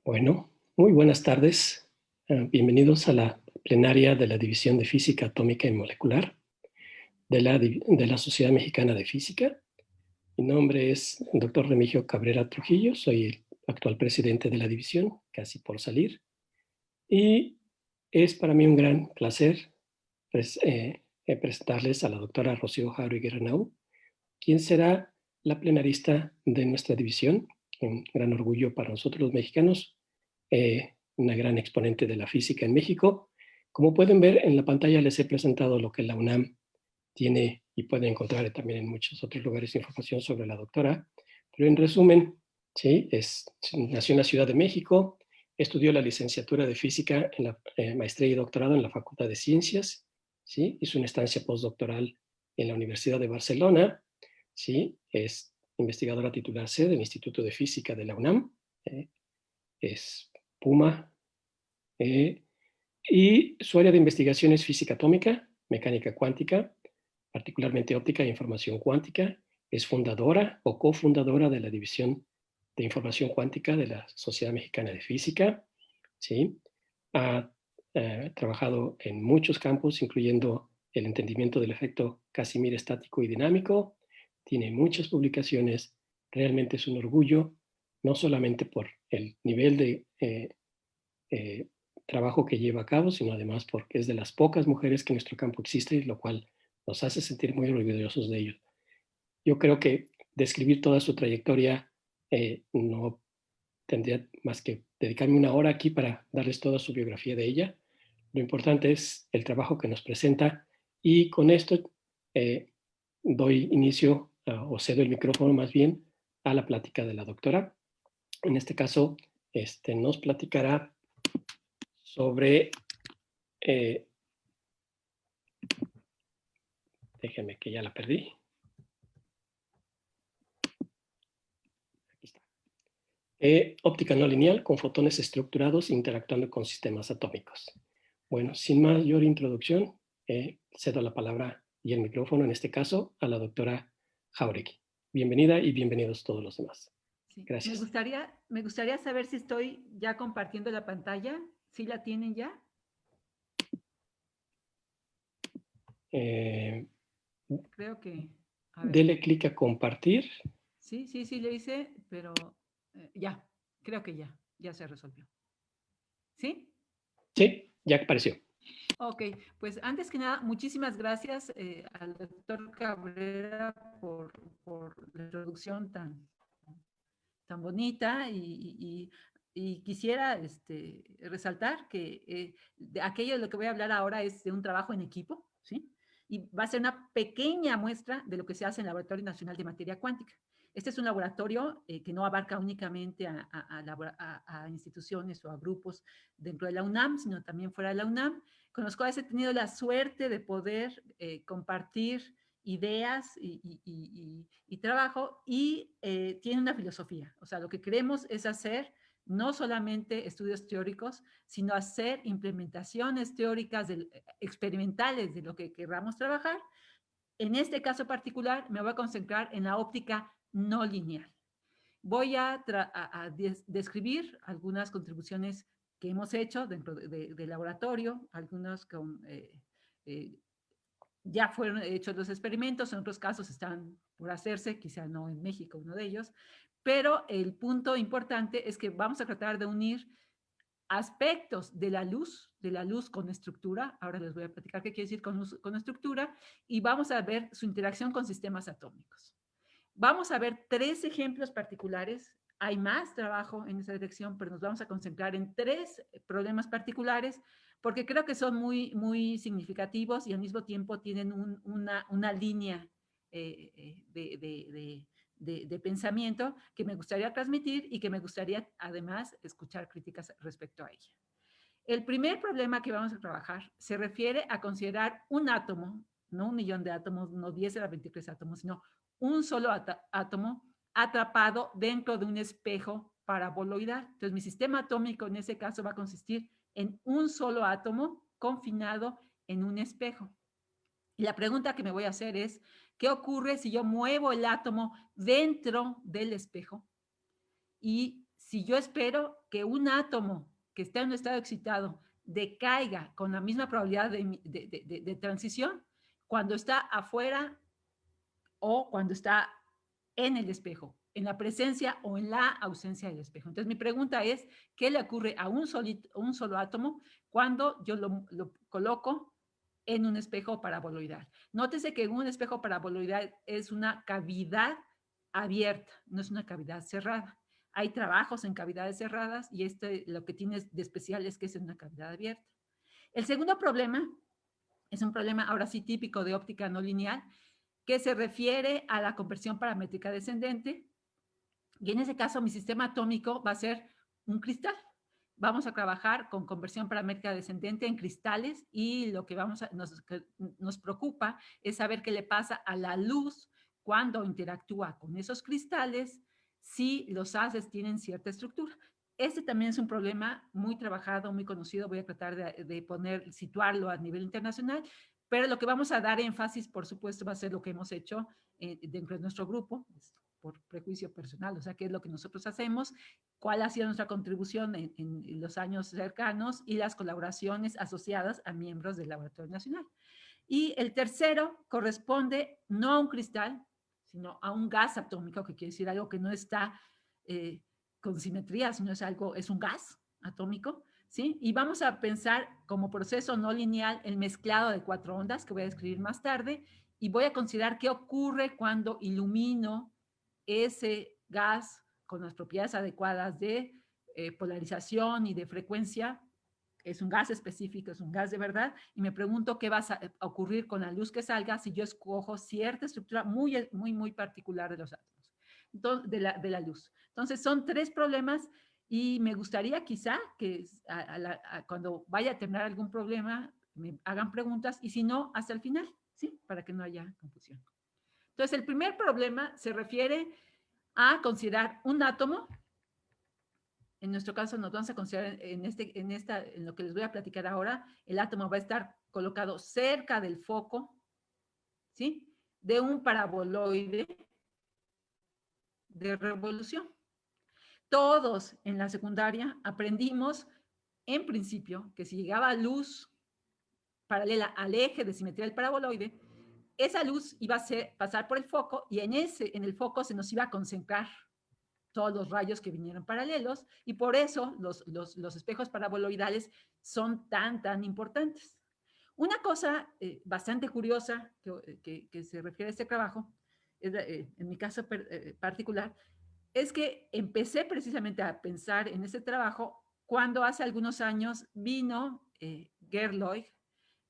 Bueno, muy buenas tardes. Bienvenidos a la plenaria de la División de Física Atómica y Molecular de la Sociedad Mexicana de Física. Mi nombre es el doctor Remigio Cabrera Trujillo, soy el actual presidente de la división, casi por salir. Y es para mí un gran placer presentarles a la doctora Rocío Jauregui Renau, quien será la plenarista de nuestra división. Un gran orgullo para nosotros los mexicanos, una gran exponente de la física en México. Como pueden ver en la pantalla, les he presentado lo que la UNAM tiene y pueden encontrar también en muchos otros lugares información sobre la doctora. Pero en resumen, ¿sí? Nació en la Ciudad de México, estudió la licenciatura de física en la maestría y doctorado en la Facultad de Ciencias, ¿sí? Hizo una estancia postdoctoral en la Universidad de Barcelona, ¿sí? Es investigadora titular C del Instituto de Física de la UNAM, es Puma, y su área de investigación es física atómica, mecánica cuántica, particularmente óptica e información cuántica. Es fundadora o cofundadora de la División de Información Cuántica de la Sociedad Mexicana de Física, ¿sí? Ha trabajado en muchos campos, incluyendo el entendimiento del efecto Casimir estático y dinámico. Tiene muchas publicaciones. Realmente es un orgullo, no solamente por el nivel de eh, trabajo que lleva a cabo, sino además porque es de las pocas mujeres que en nuestro campo existe, lo cual nos hace sentir muy orgullosos de ello. Yo creo que describir toda su trayectoria no tendría más que dedicarme una hora aquí para darles toda su biografía de ella. Lo importante es el trabajo que nos presenta y con esto doy inicio o cedo el micrófono más bien a la plática de la doctora. En este caso, nos platicará sobre, déjenme que ya la perdí. Aquí está. Óptica no lineal con fotones estructurados interactuando con sistemas atómicos. Bueno, sin mayor introducción, cedo la palabra y el micrófono, en este caso, a la doctora Jauregui. Bienvenida y bienvenidos todos los demás. Sí. Gracias. Me gustaría saber si estoy ya compartiendo la pantalla. ¿Sí la tienen ya? Creo que, a ver. Dele clic a compartir. Sí, le hice, pero ya, creo que ya se resolvió. ¿Sí? Sí, ya apareció. Ok, pues antes que nada, muchísimas gracias al doctor Cabrera por la introducción tan bonita y quisiera resaltar que de aquello de lo que voy a hablar ahora es de un trabajo en equipo, ¿sí? Y va a ser una pequeña muestra de lo que se hace en el Laboratorio Nacional de Materia Cuántica. Este es un laboratorio que no abarca únicamente a instituciones o a grupos dentro de la UNAM, sino también fuera de la UNAM, con los cuales he tenido la suerte de poder compartir ideas y trabajo y tiene una filosofía. O sea, lo que queremos es hacer no solamente estudios teóricos, sino hacer implementaciones teóricas, experimentales de lo que queramos trabajar. En este caso particular me voy a concentrar en la óptica no lineal. Voy a describir algunas contribuciones que hemos hecho dentro del laboratorio, algunas con ya fueron hechos los experimentos, en otros casos están por hacerse, quizá no en México uno de ellos, pero el punto importante es que vamos a tratar de unir aspectos de la luz con estructura, ahora les voy a platicar qué quiere decir con estructura, y vamos a ver su interacción con sistemas atómicos. Vamos a ver 3 ejemplos particulares. Hay más trabajo en esa dirección, pero nos vamos a concentrar en 3 problemas particulares porque creo que son muy significativos y al mismo tiempo tienen una línea de pensamiento que me gustaría transmitir y que me gustaría además escuchar críticas respecto a ella. El primer problema que vamos a trabajar se refiere a considerar un átomo, no un millón de átomos, no 10 a la 23 átomos, sino un solo átomo atrapado dentro de un espejo paraboloidal. Entonces, mi sistema atómico en ese caso va a consistir en un solo átomo confinado en un espejo. Y la pregunta que me voy a hacer es, ¿qué ocurre si yo muevo el átomo dentro del espejo? Y Si yo espero que un átomo que está en un estado excitado decaiga con la misma probabilidad de transición cuando está afuera o cuando está en el espejo, en la presencia o en la ausencia del espejo. Entonces, mi pregunta es, ¿qué le ocurre a un solo átomo cuando yo lo coloco en un espejo paraboloidal? Nótese que un espejo paraboloidal es una cavidad abierta, no es una cavidad cerrada. Hay trabajos en cavidades cerradas y lo que tiene de especial es que es una cavidad abierta. El segundo problema es un problema ahora sí típico de óptica no lineal, que se refiere a la conversión paramétrica descendente. Y en ese caso, mi sistema atómico va a ser un cristal. Vamos a trabajar con conversión paramétrica descendente en cristales y lo que nos preocupa es saber qué le pasa a la luz cuando interactúa con esos cristales, si los haces tienen cierta estructura. Este también es un problema muy trabajado, muy conocido. Voy a tratar de situarlo a nivel internacional, pero lo que vamos a dar énfasis, por supuesto, va a ser lo que hemos hecho dentro de nuestro grupo, por prejuicio personal, o sea, qué es lo que nosotros hacemos, cuál ha sido nuestra contribución en los años cercanos y las colaboraciones asociadas a miembros del Laboratorio Nacional. Y el tercero corresponde no a un cristal, sino a un gas atómico, que quiere decir algo que no está con simetría, sino es un gas atómico, ¿sí? Y vamos a pensar como proceso no lineal el mezclado de 4 ondas, que voy a describir más tarde, y voy a considerar qué ocurre cuando ilumino ese gas con las propiedades adecuadas de polarización y de frecuencia. Es un gas específico, es un gas de verdad, y me pregunto qué va a ocurrir con la luz que salga si yo escojo cierta estructura muy particular de los átomos, entonces, de la luz. Entonces, son 3 problemas y me gustaría quizá que cuando vaya a tener algún problema me hagan preguntas y si no, hasta el final, ¿sí? Para que no haya confusión. Entonces, el primer problema se refiere a considerar un átomo. En nuestro caso nos vamos a considerar en lo que les voy a platicar ahora, el átomo va a estar colocado cerca del foco, ¿sí? De un paraboloide de revolución. Todos en la secundaria aprendimos, en principio, que si llegaba luz paralela al eje de simetría del paraboloide, esa luz iba a pasar por el foco y en el foco se nos iba a concentrar todos los rayos que vinieron paralelos y por eso los espejos paraboloidales son tan importantes. Una cosa bastante curiosa que se refiere a este trabajo, en mi caso particular, es que empecé precisamente a pensar en este trabajo cuando hace algunos años vino Gerloy,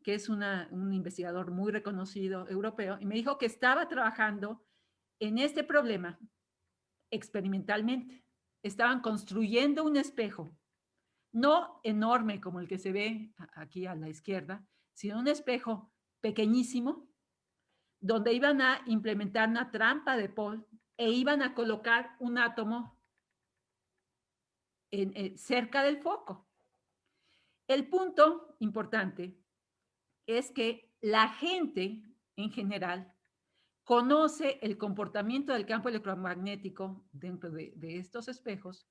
que es un investigador muy reconocido europeo, y me dijo que estaba trabajando en este problema experimentalmente. Estaban construyendo un espejo, no enorme como el que se ve aquí a la izquierda, sino un espejo pequeñísimo, donde iban a implementar una trampa de Paul e iban a colocar un átomo cerca del foco. El punto importante es que la gente en general conoce el comportamiento del campo electromagnético dentro de estos espejos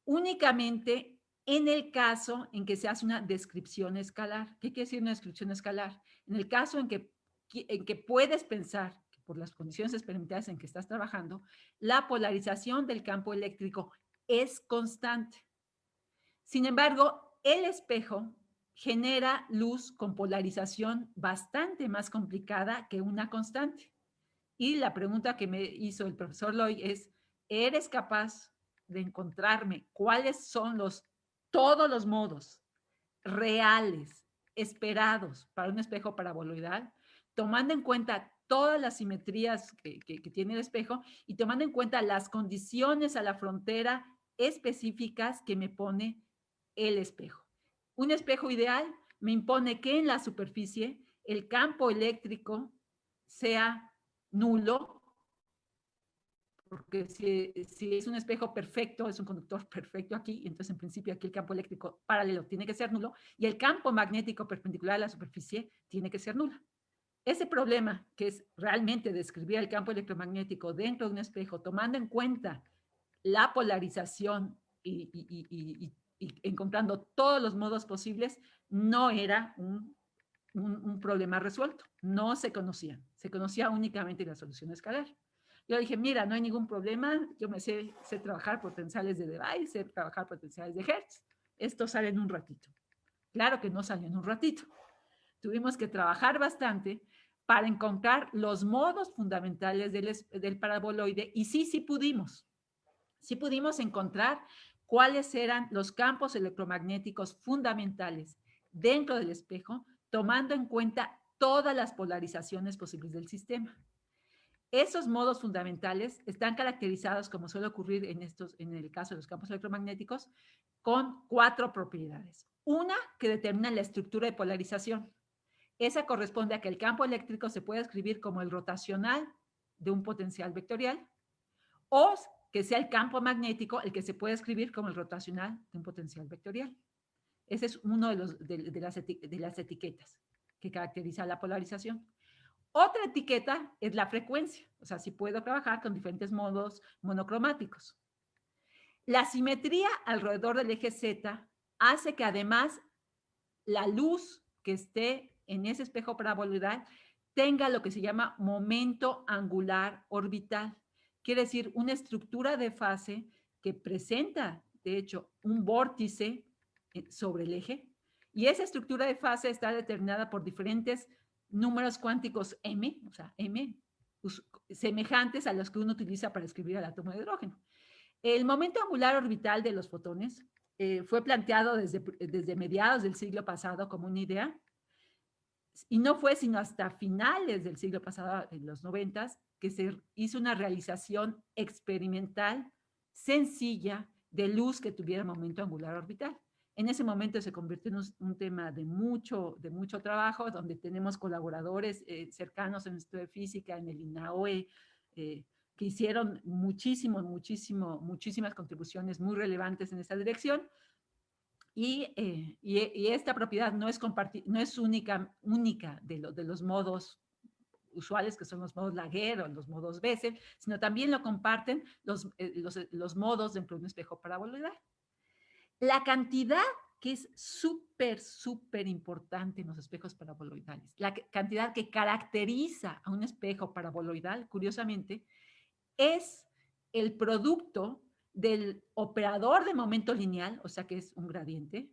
únicamente en el caso en que se hace una descripción escalar. ¿Qué quiere decir una descripción escalar? En el caso en que puedes pensar, que por las condiciones experimentales en que estás trabajando, la polarización del campo eléctrico es constante. Sin embargo, el espejo genera luz con polarización bastante más complicada que una constante. Y la pregunta que me hizo el profesor Loy es, ¿eres capaz de encontrarme cuáles son todos los modos reales, esperados para un espejo paraboloidal, tomando en cuenta todas las simetrías que tiene el espejo y tomando en cuenta las condiciones a la frontera específicas que me pone el espejo? Un espejo ideal me impone que en la superficie el campo eléctrico sea nulo, porque si es un espejo perfecto, es un conductor perfecto aquí, entonces en principio aquí el campo eléctrico paralelo tiene que ser nulo y el campo magnético perpendicular a la superficie tiene que ser nulo. Ese problema, que es realmente describir el campo electromagnético dentro de un espejo, tomando en cuenta la polarización y encontrando todos los modos posibles, no era un problema resuelto. No se conocían. Se conocía únicamente la solución escalar. Yo dije, mira, no hay ningún problema. Yo me sé trabajar potenciales de Debye, sé trabajar potenciales de Hertz. Esto sale en un ratito. Claro que no salió en un ratito. Tuvimos que trabajar bastante para encontrar los modos fundamentales del paraboloide y sí pudimos. Sí pudimos encontrar cuáles eran los campos electromagnéticos fundamentales dentro del espejo, tomando en cuenta todas las polarizaciones posibles del sistema. Esos modos fundamentales están caracterizados, como suele ocurrir en el caso de los campos electromagnéticos, con 4 propiedades. Una que determina la estructura de polarización. Esa corresponde a que el campo eléctrico se puede escribir como el rotacional de un potencial vectorial o que sea el campo magnético el que se puede escribir como el rotacional de un potencial vectorial. Ese es uno de las etiquetas que caracteriza la polarización. Otra etiqueta es la frecuencia, o sea, si puedo trabajar con diferentes modos monocromáticos. La simetría alrededor del eje Z hace que además la luz que esté en ese espejo paraboloidal tenga lo que se llama momento angular orbital. Quiere decir, una estructura de fase que presenta, de hecho, un vórtice sobre el eje. Y esa estructura de fase está determinada por diferentes números cuánticos M, o sea, M, semejantes a los que uno utiliza para escribir el átomo de hidrógeno. El momento angular orbital de los fotones fue planteado desde mediados del siglo pasado como una idea, y no fue sino hasta finales del siglo pasado, en los 90, que se hizo una realización experimental sencilla de luz que tuviera momento angular orbital. En ese momento se convirtió en un tema de mucho trabajo, donde tenemos colaboradores cercanos en el Instituto de Física, en el INAOE, que hicieron muchísimas contribuciones muy relevantes en esta dirección. Y esta propiedad no es única de los modos usuales, que son los modos Laguerre o los modos Bessel, sino también lo comparten los modos dentro de un espejo paraboloidal. La cantidad que es súper importante en los espejos paraboloidales, la cantidad que caracteriza a un espejo paraboloidal, curiosamente, es el producto del operador de momento lineal, o sea que es un gradiente,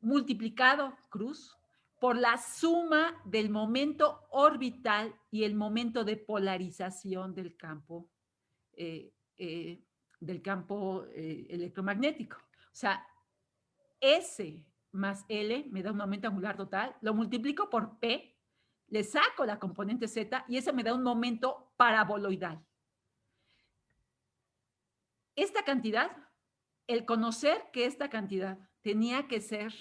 multiplicado, cruz, por la suma del momento orbital y el momento de polarización del campo electromagnético. O sea, S más L me da un momento angular total, lo multiplico por P, le saco la componente Z y ese me da un momento paraboloidal. Esta cantidad, el conocer que esta cantidad tenía que ser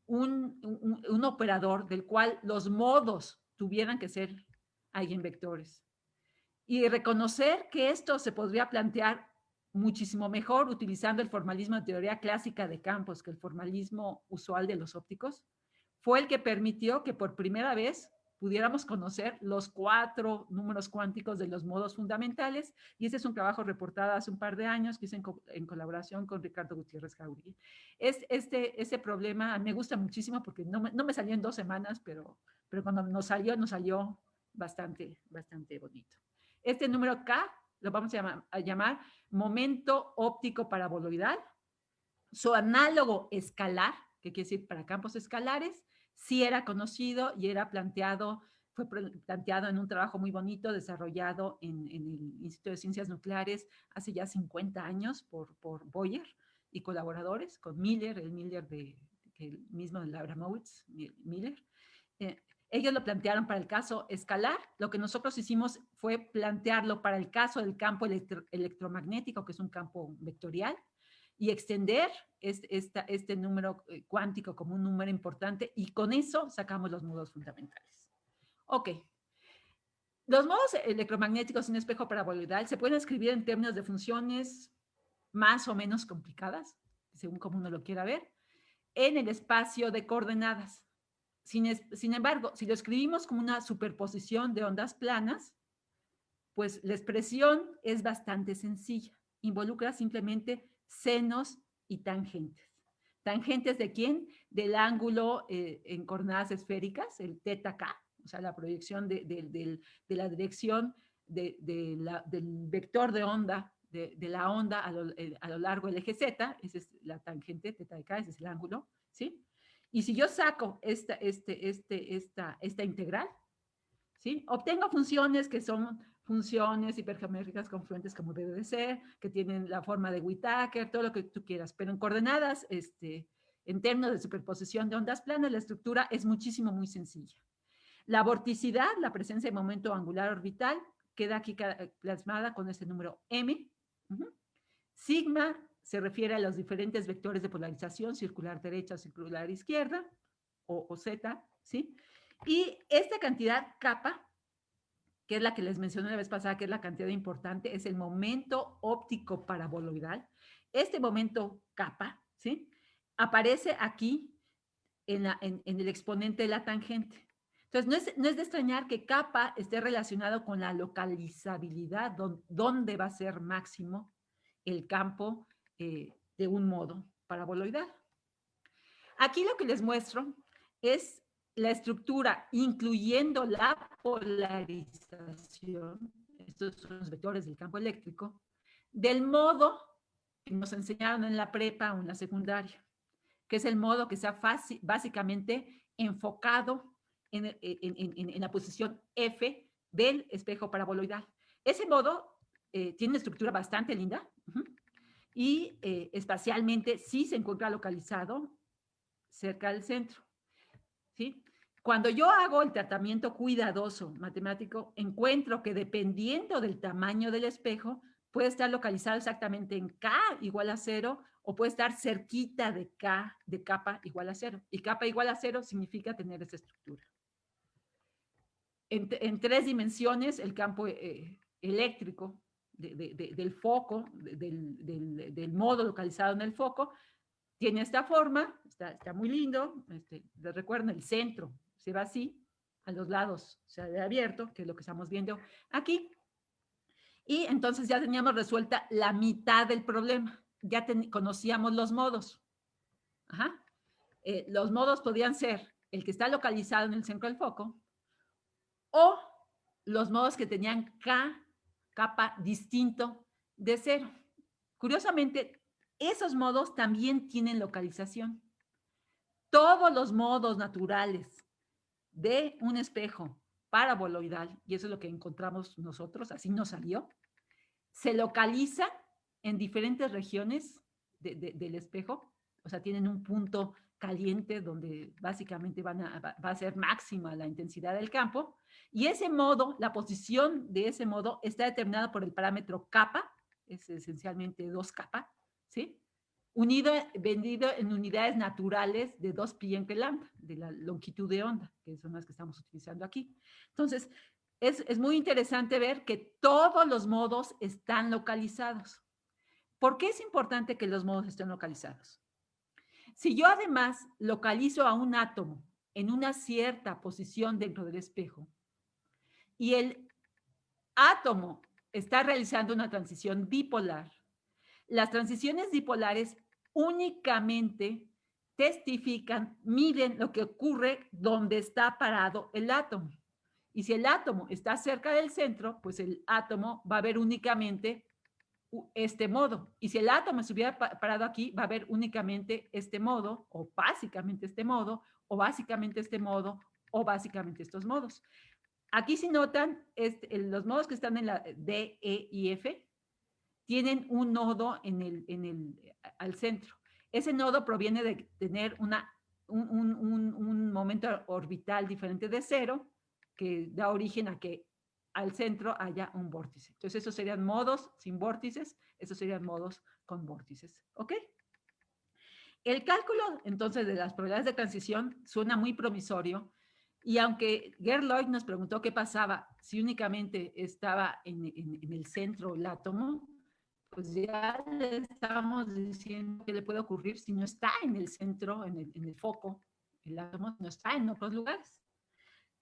un operador del cual los modos tuvieran que ser eigenvectores. Y reconocer que esto se podría plantear muchísimo mejor utilizando el formalismo de teoría clásica de campos que el formalismo usual de los ópticos, fue el que permitió que por primera vez pudiéramos conocer los 4 números cuánticos de los modos fundamentales, y ese es un trabajo reportado hace un par de años que hice en colaboración con Ricardo Gutiérrez Jauregui. Este problema me gusta muchísimo porque no me salió en 2 semanas, pero cuando nos salió bastante bonito. Este número K lo vamos a llamar momento óptico paraboloidal. Su análogo escalar, que quiere decir para campos escalares, sí era conocido y fue planteado en un trabajo muy bonito desarrollado en el Instituto de Ciencias Nucleares hace ya 50 años por Boyer y colaboradores, con Miller, el mismo de Abramowitz, Miller. Ellos lo plantearon para el caso escalar. Lo que nosotros hicimos fue plantearlo para el caso del campo electromagnético, que es un campo vectorial, y extender este número cuántico como un número importante, y con eso sacamos los modos fundamentales. Ok. Los modos electromagnéticos en un espejo paraboloidal se pueden escribir en términos de funciones más o menos complicadas, según como uno lo quiera ver, en el espacio de coordenadas. Sin embargo, si lo escribimos como una superposición de ondas planas, pues la expresión es bastante sencilla. involucra simplemente senos y tangentes. ¿Tangentes de quién? Del ángulo en coordenadas esféricas, el teta k, o sea, la proyección de la dirección del vector de onda, de la onda a lo largo del eje z, esa es la tangente, teta de k, ese es el ángulo, ¿sí? Y si yo saco esta integral, ¿sí? Obtengo funciones que son funciones hipergeométricas confluentes como debe de ser, que tienen la forma de Whittaker, todo lo que tú quieras, pero en coordenadas, en términos de superposición de ondas planas, la estructura es muchísimo, muy sencilla. La vorticidad, la presencia de momento angular orbital, queda aquí plasmada con este número m. Sigma se refiere a los diferentes vectores de polarización, circular derecha, circular izquierda, o z, ¿sí? Y esta cantidad kappa, que es la que les mencioné la vez pasada, que es la cantidad importante, es el momento óptico paraboloidal. Este momento kappa, ¿sí? Aparece aquí en el exponente de la tangente. Entonces, no es de extrañar que kappa esté relacionado con la localizabilidad, donde va a ser máximo el campo de un modo paraboloidal. Aquí lo que les muestro es la estructura, incluyendo la polarización, estos son los vectores del campo eléctrico, del modo que nos enseñaron en la prepa o en la secundaria, que es el modo que está básicamente enfocado en la posición F del espejo paraboloidal. Ese modo tiene una estructura bastante linda y espacialmente sí se encuentra localizado cerca del centro, ¿sí? Cuando yo hago el tratamiento cuidadoso matemático, encuentro que dependiendo del tamaño del espejo, puede estar localizado exactamente en K igual a 0 o puede estar cerquita de K, de kappa igual a 0. Y kappa igual a 0 significa tener esa estructura. En 3 dimensiones, el campo eléctrico del foco, del modo localizado en el foco, tiene esta forma, está muy lindo. Les recuerdo, el centro se va así, a los lados se ha abierto, que es lo que estamos viendo aquí. Y entonces ya teníamos resuelta la mitad del problema. Ya conocíamos los modos. Los modos podían ser el que está localizado en el centro del foco o los modos que tenían kappa distinto de 0. Curiosamente, esos modos también tienen localización. Todos los modos naturales de un espejo paraboloidal, y eso es lo que encontramos nosotros, así nos salió, se localiza en diferentes regiones del espejo, o sea, tienen un punto caliente donde básicamente va a ser máxima la intensidad del campo, y ese modo, la posición de ese modo está determinada por el parámetro kappa, es esencialmente 2 kappa, ¿sí? Vendido en unidades naturales de 2 pi en lambda, de la longitud de onda, que son las que estamos utilizando aquí. Entonces, es muy interesante ver que todos los modos están localizados. ¿Por qué es importante que los modos estén localizados? Si yo además localizo a un átomo en una cierta posición dentro del espejo y el átomo está realizando una transición dipolar, las transiciones dipolares únicamente testifican, miden lo que ocurre donde está parado el átomo. Y si el átomo está cerca del centro, pues el átomo va a ver únicamente este modo. Y si el átomo estuviera parado aquí, va a ver únicamente este modo, o básicamente este modo, o básicamente este modo, o básicamente estos modos. Aquí si notan, los modos que están en la D, E y F, tienen un nodo al centro. Ese nodo proviene de tener un momento orbital diferente de 0, que da origen a que al centro haya un vórtice. Entonces, esos serían modos sin vórtices, esos serían modos con vórtices. ¿Ok? El cálculo, entonces, de las probabilidades de transición suena muy promisorio, y aunque Gerloy nos preguntó qué pasaba si únicamente estaba en el centro el átomo, pues ya le estamos diciendo qué le puede ocurrir si no está en el centro, en el foco, el átomo no está en otros lugares.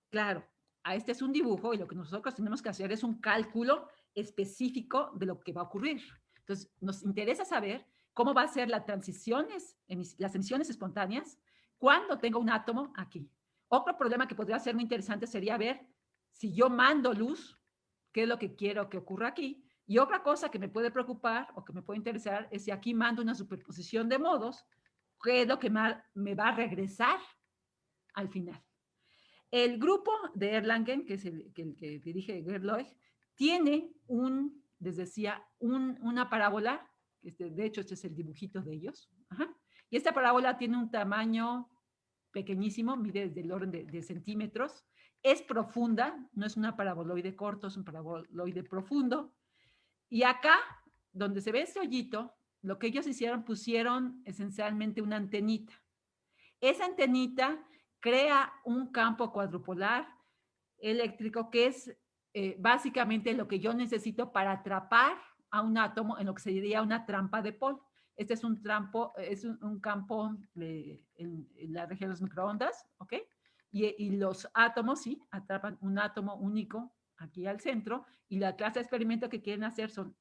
Claro, este es un dibujo y lo que nosotros tenemos que hacer es un cálculo específico de lo que va a ocurrir. Entonces, nos interesa saber cómo va a ser las emisiones espontáneas cuando tengo un átomo aquí. Otro problema que podría ser muy interesante sería ver si yo mando luz, qué es lo que quiero que ocurra aquí. Y otra cosa que me puede preocupar o que me puede interesar es si aquí mando una superposición de modos, qué es lo que me va a regresar al final. El grupo de Erlangen, que es el que dirige Gerloy, tiene les decía, una parábola, de hecho este es el dibujito de ellos, y esta parábola tiene un tamaño pequeñísimo, mide del orden de centímetros, es profunda, no es una paraboloide corto, es un paraboloide profundo, y acá, donde se ve ese hoyito, lo que ellos hicieron, pusieron esencialmente una antenita. Esa antenita crea un campo cuadrupolar eléctrico que es básicamente lo que yo necesito para atrapar a un átomo en lo que sería una trampa de Paul. Este es un campo en la región de los microondas, ¿ok? Y los átomos, sí, atrapan un átomo único aquí al centro, y la clase de experimento que quieren hacer son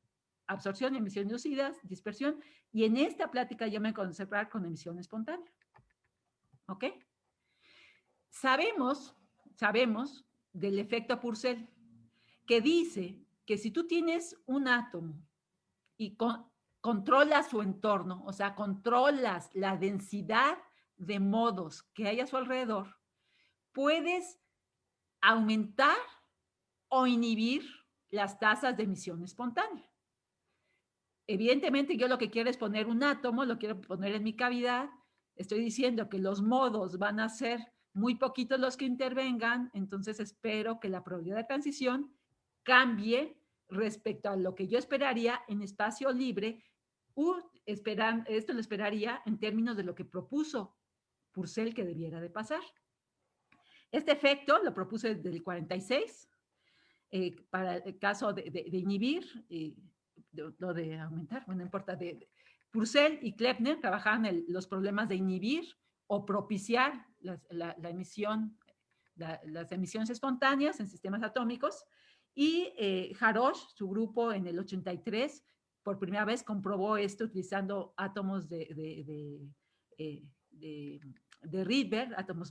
absorción, emisión inducidas, dispersión, y en esta plática yo me voy a concentrar con emisión espontánea. ¿Ok? Sabemos del efecto Purcell, que dice que si tú tienes un átomo y controlas su entorno, o sea, controlas la densidad de modos que hay a su alrededor, puedes aumentar o inhibir las tasas de emisión espontánea. Evidentemente, yo lo que quiero es poner un átomo, lo quiero poner en mi cavidad. Estoy diciendo que los modos van a ser muy poquitos los que intervengan, entonces espero que la probabilidad de transición cambie respecto a lo que yo esperaría en espacio libre. Esto lo esperaría en términos de lo que propuso Purcell que debiera de pasar. Este efecto lo propuse desde el 46 para el caso de inhibir. Lo de aumentar, bueno, no importa, Purcell y Kleppner trabajaban los problemas de inhibir o propiciar la emisión, las emisiones espontáneas en sistemas atómicos, y Harosh, su grupo en el 83, por primera vez comprobó esto utilizando átomos de Rydberg, átomos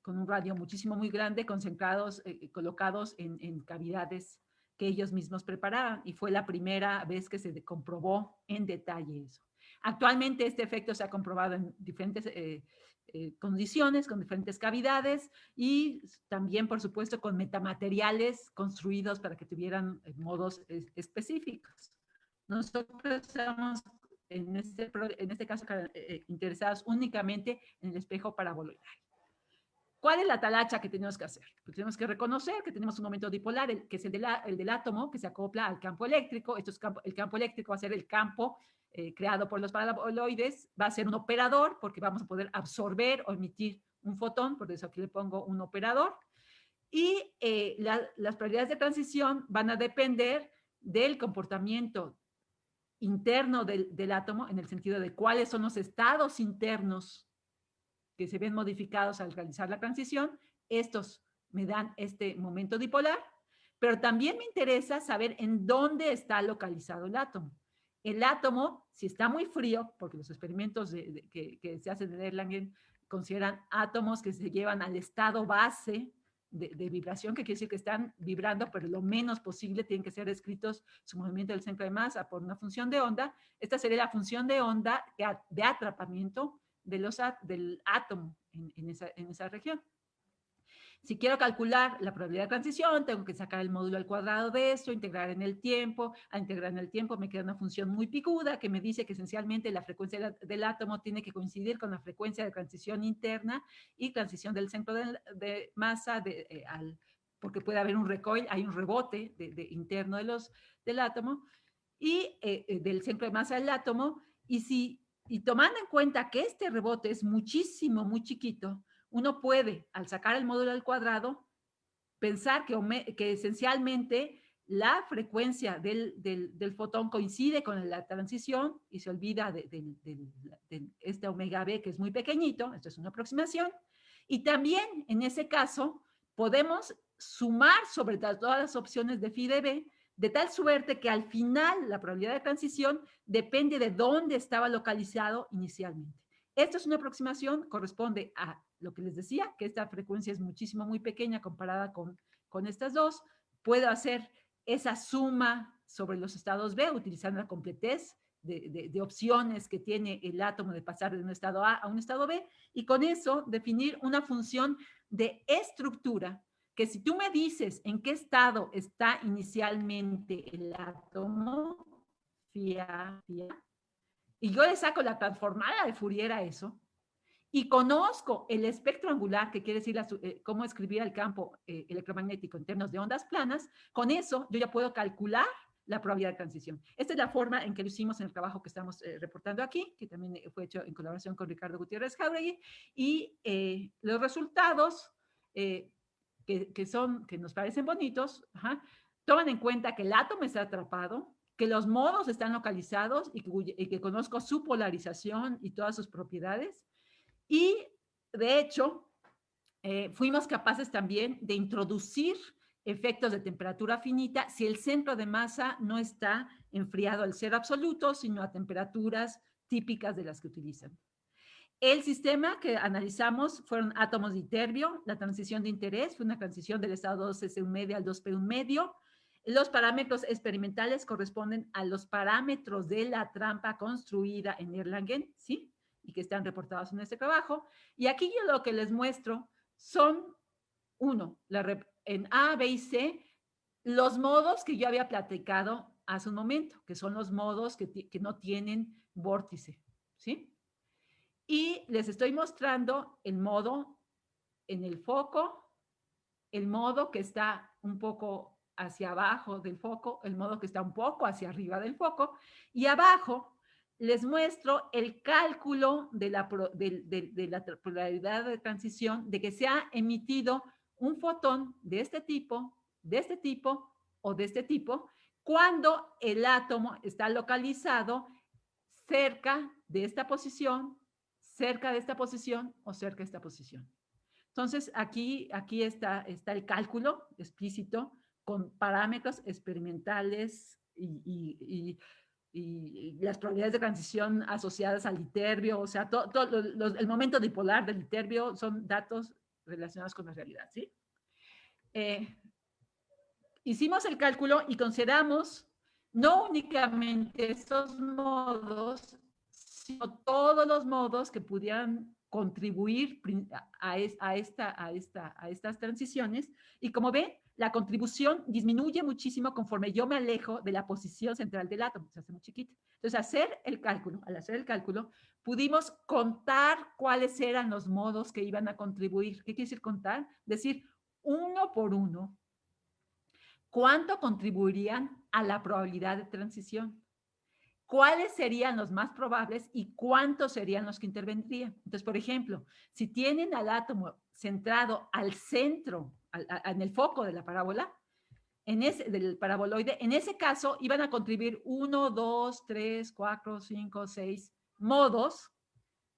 con un radio muchísimo muy grande, concentrados, colocados en cavidades que ellos mismos preparaban, y fue la primera vez que se comprobó en detalle eso. Actualmente este efecto se ha comprobado en diferentes condiciones, con diferentes cavidades, y también, por supuesto, con metamateriales construidos para que tuvieran modos específicos. Nosotros estamos en este caso interesados únicamente en el espejo paraboloidal. ¿Cuál es la talacha que tenemos que hacer? Pues tenemos que reconocer que tenemos un momento dipolar, que es el del átomo, que se acopla al campo eléctrico. El campo eléctrico va a ser el campo creado por los paraboloides, va a ser un operador, porque vamos a poder absorber o emitir un fotón, por eso aquí le pongo un operador. Y las probabilidades de transición van a depender del comportamiento interno del átomo, en el sentido de cuáles son los estados internos que se ven modificados al realizar la transición. Estos me dan este momento dipolar, pero también me interesa saber en dónde está localizado el átomo. El átomo, si está muy frío, porque los experimentos que se hacen de Erlangen consideran átomos que se llevan al estado base de vibración, que quiere decir que están vibrando, pero lo menos posible, tienen que ser descritos su movimiento del centro de masa por una función de onda. Esta sería la función de onda de atrapamiento del átomo en esa región. Si quiero calcular la probabilidad de transición, tengo que sacar el módulo al cuadrado de esto, integrar en el tiempo. Al integrar en el tiempo me queda una función muy picuda que me dice que esencialmente la frecuencia del átomo tiene que coincidir con la frecuencia de transición interna y transición del centro de masa porque puede haber un recoil, hay un rebote interno del átomo y del centro de masa del átomo. Y tomando en cuenta que este rebote es muchísimo, muy chiquito, uno puede, al sacar el módulo al cuadrado, pensar que esencialmente la frecuencia del fotón coincide con la transición y se olvida de este omega B, que es muy pequeñito. Esto es una aproximación. Y también, en ese caso, podemos sumar sobre todas las opciones de phi de B de tal suerte que al final la probabilidad de transición depende de dónde estaba localizado inicialmente. Esto es una aproximación, corresponde a lo que les decía, que esta frecuencia es muchísimo, muy pequeña comparada con estas dos. Puedo hacer esa suma sobre los estados B utilizando la completez de opciones que tiene el átomo de pasar de un estado A a un estado B, y con eso definir una función de estructura que si tú me dices en qué estado está inicialmente el átomo, y yo le saco la transformada de Fourier a eso, y conozco el espectro angular, que quiere decir cómo escribir el campo electromagnético en términos de ondas planas, con eso yo ya puedo calcular la probabilidad de transición. Esta es la forma en que lo hicimos en el trabajo que estamos reportando aquí, que también fue hecho en colaboración con Ricardo Gutiérrez Jauregui, y los resultados que nos parecen bonitos, toman en cuenta que el átomo está atrapado, que los modos están localizados y que conozco su polarización y todas sus propiedades. Y de hecho, fuimos capaces también de introducir efectos de temperatura finita si el centro de masa no está enfriado al cero absoluto, sino a temperaturas típicas de las que utilizan. El sistema que analizamos fueron átomos de iterbio. La transición de interés fue una transición del estado 2s1 medio al 2p1 medio. Los parámetros experimentales corresponden a los parámetros de la trampa construida en Erlangen, ¿sí? Y que están reportados en este trabajo. Y aquí yo lo que les muestro son, uno, en A, B y C, los modos que yo había platicado hace un momento, que son los modos que no tienen vórtice, ¿sí? Y les estoy mostrando el modo en el foco, el modo que está un poco hacia abajo del foco, el modo que está un poco hacia arriba del foco, y abajo les muestro el cálculo de la polaridad de transición, de que se ha emitido un fotón de este tipo o de este tipo, cuando el átomo está localizado cerca de esta posición, cerca de esta posición o cerca de esta posición. Entonces, aquí está el cálculo explícito con parámetros experimentales y las probabilidades de transición asociadas al iterbio, o sea, el momento dipolar del iterbio son datos relacionados con la realidad, ¿sí? Hicimos el cálculo y consideramos no únicamente estos modos, sino todos los modos que pudieran contribuir a estas transiciones. Y como ven, la contribución disminuye muchísimo conforme yo me alejo de la posición central del átomo, se hace muy chiquita. Entonces, al hacer el cálculo, pudimos contar cuáles eran los modos que iban a contribuir. ¿Qué quiere decir contar? Decir, uno por uno, ¿cuánto contribuirían a la probabilidad de transición? ¿Cuáles serían los más probables y cuántos serían los que intervendrían? Entonces, por ejemplo, si tienen al átomo centrado al centro, en el foco de la parábola, del paraboloide, en ese caso iban a contribuir 1, 2, 3, 4, 5, 6 modos,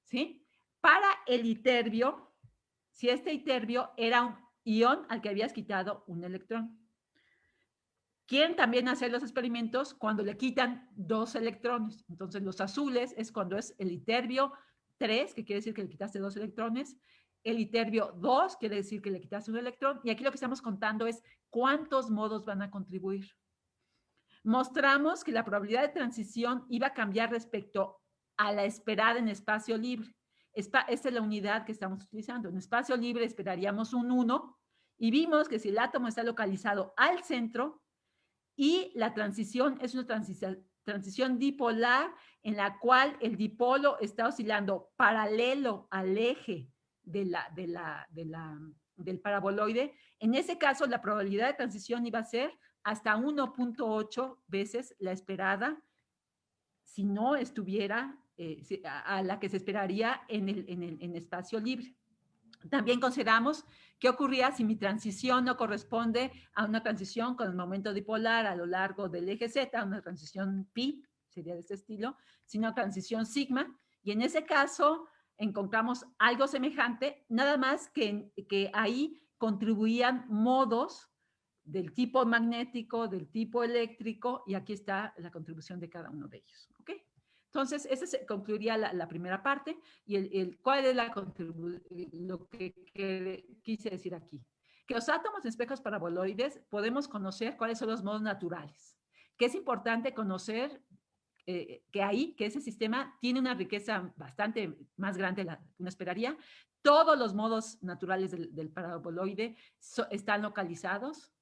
¿sí? Para el iterbio, si este iterbio era un ion al que habías quitado un electrón. Quieren también hacer los experimentos cuando le quitan 2 electrones. Entonces, los azules es cuando es el iterbio 3, que quiere decir que le quitaste 2 electrones. El iterbio 2 quiere decir que le quitaste un electrón. Y aquí lo que estamos contando es cuántos modos van a contribuir. Mostramos que la probabilidad de transición iba a cambiar respecto a la esperada en espacio libre. Esta es la unidad que estamos utilizando. En espacio libre esperaríamos un 1 y vimos que si el átomo está localizado al centro, y la transición es una transición dipolar en la cual el dipolo está oscilando paralelo al eje del paraboloide. En ese caso, la probabilidad de transición iba a ser hasta 1.8 veces la esperada si no estuviera a la que se esperaría en espacio libre. También consideramos qué ocurría si mi transición no corresponde a una transición con el momento dipolar a lo largo del eje Z, una transición pi, sería de este estilo, sino transición sigma. Y en ese caso encontramos algo semejante, nada más que ahí contribuían modos del tipo magnético, del tipo eléctrico, y aquí está la contribución de cada uno de ellos. ¿Ok? Entonces, esa concluiría la primera parte. Y ¿cuál es lo que quise decir aquí? Que los átomos en espejos paraboloides podemos conocer cuáles son los modos naturales, que es importante conocer que ese sistema tiene una riqueza bastante más grande de la que uno esperaría. Todos los modos naturales del paraboloide están localizados,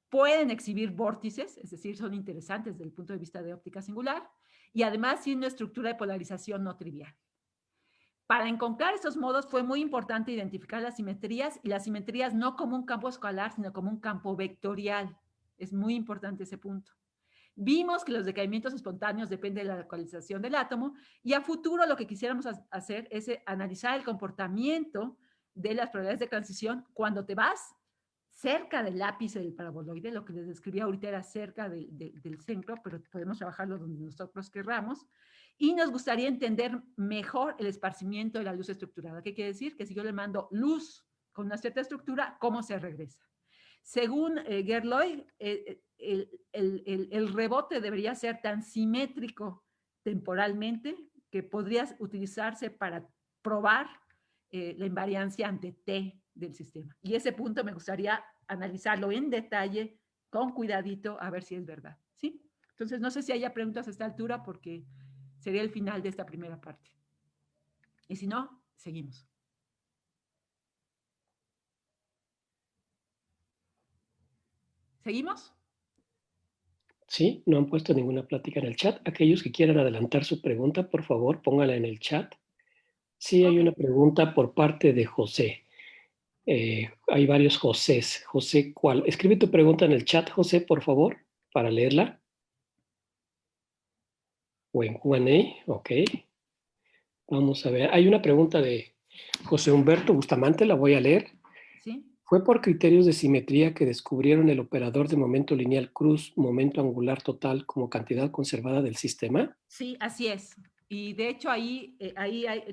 pueden exhibir vórtices, es decir, son interesantes desde el punto de vista de óptica singular, y además tiene una estructura de polarización no trivial. Para encontrar estos modos fue muy importante identificar las simetrías, y las simetrías no como un campo escalar, sino como un campo vectorial. Es muy importante ese punto. Vimos que los decaimientos espontáneos dependen de la localización del átomo, y a futuro lo que quisiéramos hacer es analizar el comportamiento de las probabilidades de transición cuando te vas cerca del ápice del paraboloide. Lo que les describí ahorita era cerca del centro, pero podemos trabajarlo donde nosotros querramos. Y nos gustaría entender mejor el esparcimiento de la luz estructurada. ¿Qué quiere decir? Que si yo le mando luz con una cierta estructura, ¿cómo se regresa? Según Gerloy, el rebote debería ser tan simétrico temporalmente que podría utilizarse para probar la invariancia ante T del sistema. Y ese punto me gustaría analizarlo en detalle, con cuidadito, a ver si es verdad. ¿Sí? Entonces, no sé si haya preguntas a esta altura, porque sería el final de esta primera parte. Y si no, seguimos. ¿Seguimos? Sí, no han puesto ninguna plática en el chat. Aquellos que quieran adelantar su pregunta, por favor, póngala en el chat. Sí, hay una pregunta por parte de José. Hay varios Josés. José, ¿cuál? Escribe tu pregunta en el chat, José, por favor, para leerla. O en Q&A, ok. Vamos a ver. Hay una pregunta de José Humberto Bustamante, la voy a leer. ¿Sí? ¿Fue por criterios de simetría que descubrieron el operador de momento lineal cruz, momento angular total como cantidad conservada del sistema? Sí, así es. Y de hecho ahí,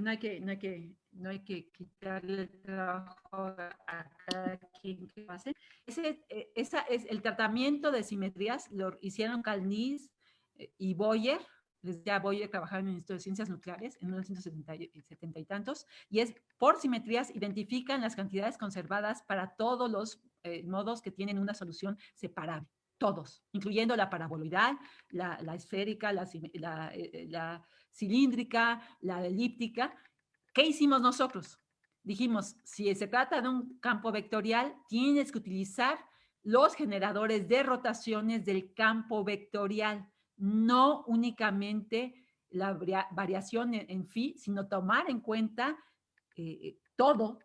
no hay que quitarle el trabajo a cada quien que pase. El tratamiento de simetrías lo hicieron Kalniz y Boyer. Ya Boyer trabajaba en el Instituto de Ciencias Nucleares en 1970 y tantos, y es por simetrías identifican las cantidades conservadas para todos los modos que tienen una solución separable. Todos, incluyendo la paraboloidal, la esférica, la cilíndrica, la elíptica. ¿Qué hicimos nosotros? Dijimos, si se trata de un campo vectorial, tienes que utilizar los generadores de rotaciones del campo vectorial, no únicamente la variación en phi, sino tomar en cuenta todo.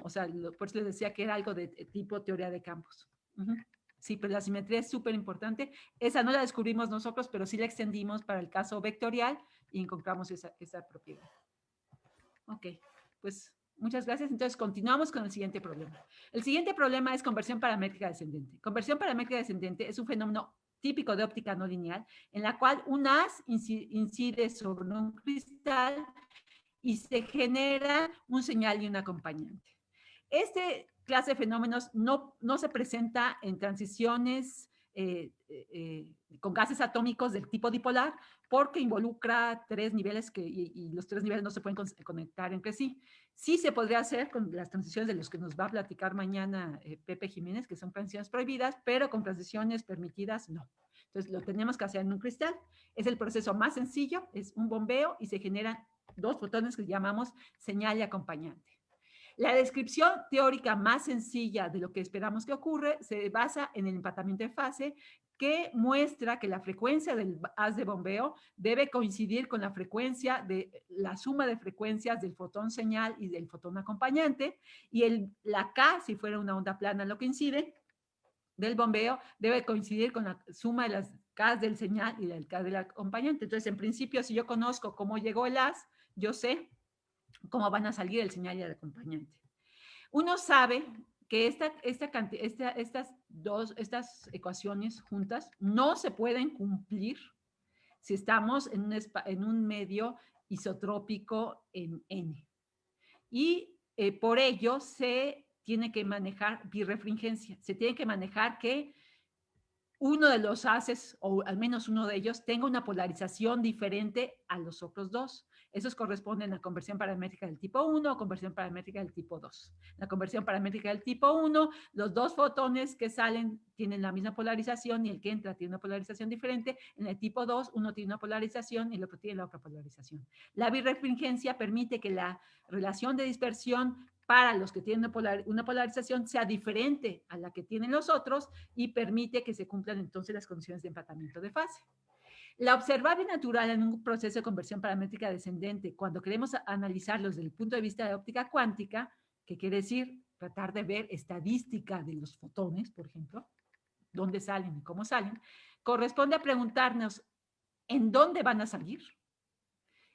O sea, por eso les decía que era algo de tipo teoría de campos. Sí, pero la simetría es súper importante. Esa no la descubrimos nosotros, pero sí la extendimos para el caso vectorial y encontramos esa propiedad. Ok, pues muchas gracias. Entonces continuamos con el siguiente problema. El siguiente problema es conversión paramétrica descendente. Conversión paramétrica descendente es un fenómeno típico de óptica no lineal, en la cual un haz incide sobre un cristal y se genera un señal y un acompañante. Este clase de fenómenos no se presenta en transiciones con gases atómicos del tipo dipolar, porque involucra 3 niveles y los 3 niveles no se pueden conectar entre sí. Sí se podría hacer con las transiciones de los que nos va a platicar mañana Pepe Jiménez, que son transiciones prohibidas, pero con transiciones permitidas no. Entonces lo tenemos que hacer en un cristal. Es el proceso más sencillo, es un bombeo y se generan 2 fotones que llamamos señal y acompañante. La descripción teórica más sencilla de lo que esperamos que ocurre se basa en el empatamiento de fase, que muestra que la frecuencia del haz de bombeo debe coincidir con la frecuencia de la suma de frecuencias del fotón señal y del fotón acompañante, y la K, si fuera una onda plana, lo que incide del bombeo debe coincidir con la suma de las K del señal y del K del acompañante. Entonces, en principio, si yo conozco cómo llegó el haz, yo sé cómo van a salir el señal y el acompañante. Uno sabe que estas ecuaciones juntas no se pueden cumplir si estamos en un medio isotrópico en N. Y por ello se tiene que manejar birrefringencia. Se tiene que manejar que uno de los haces, o al menos uno de ellos, tenga una polarización diferente a los otros dos. Esos corresponden a conversión paramétrica del tipo 1 o conversión paramétrica del tipo 2. La conversión paramétrica del tipo 1, los dos fotones que salen tienen la misma polarización y el que entra tiene una polarización diferente. En el tipo 2, uno tiene una polarización y el otro tiene la otra polarización. La birrefringencia permite que la relación de dispersión para los que tienen una polarización sea diferente a la que tienen los otros y permite que se cumplan entonces las condiciones de empatamiento de fase. La observable natural en un proceso de conversión paramétrica descendente, cuando queremos analizarlos desde el punto de vista de óptica cuántica, que quiere decir tratar de ver estadística de los fotones, por ejemplo, dónde salen y cómo salen, corresponde a preguntarnos en dónde van a salir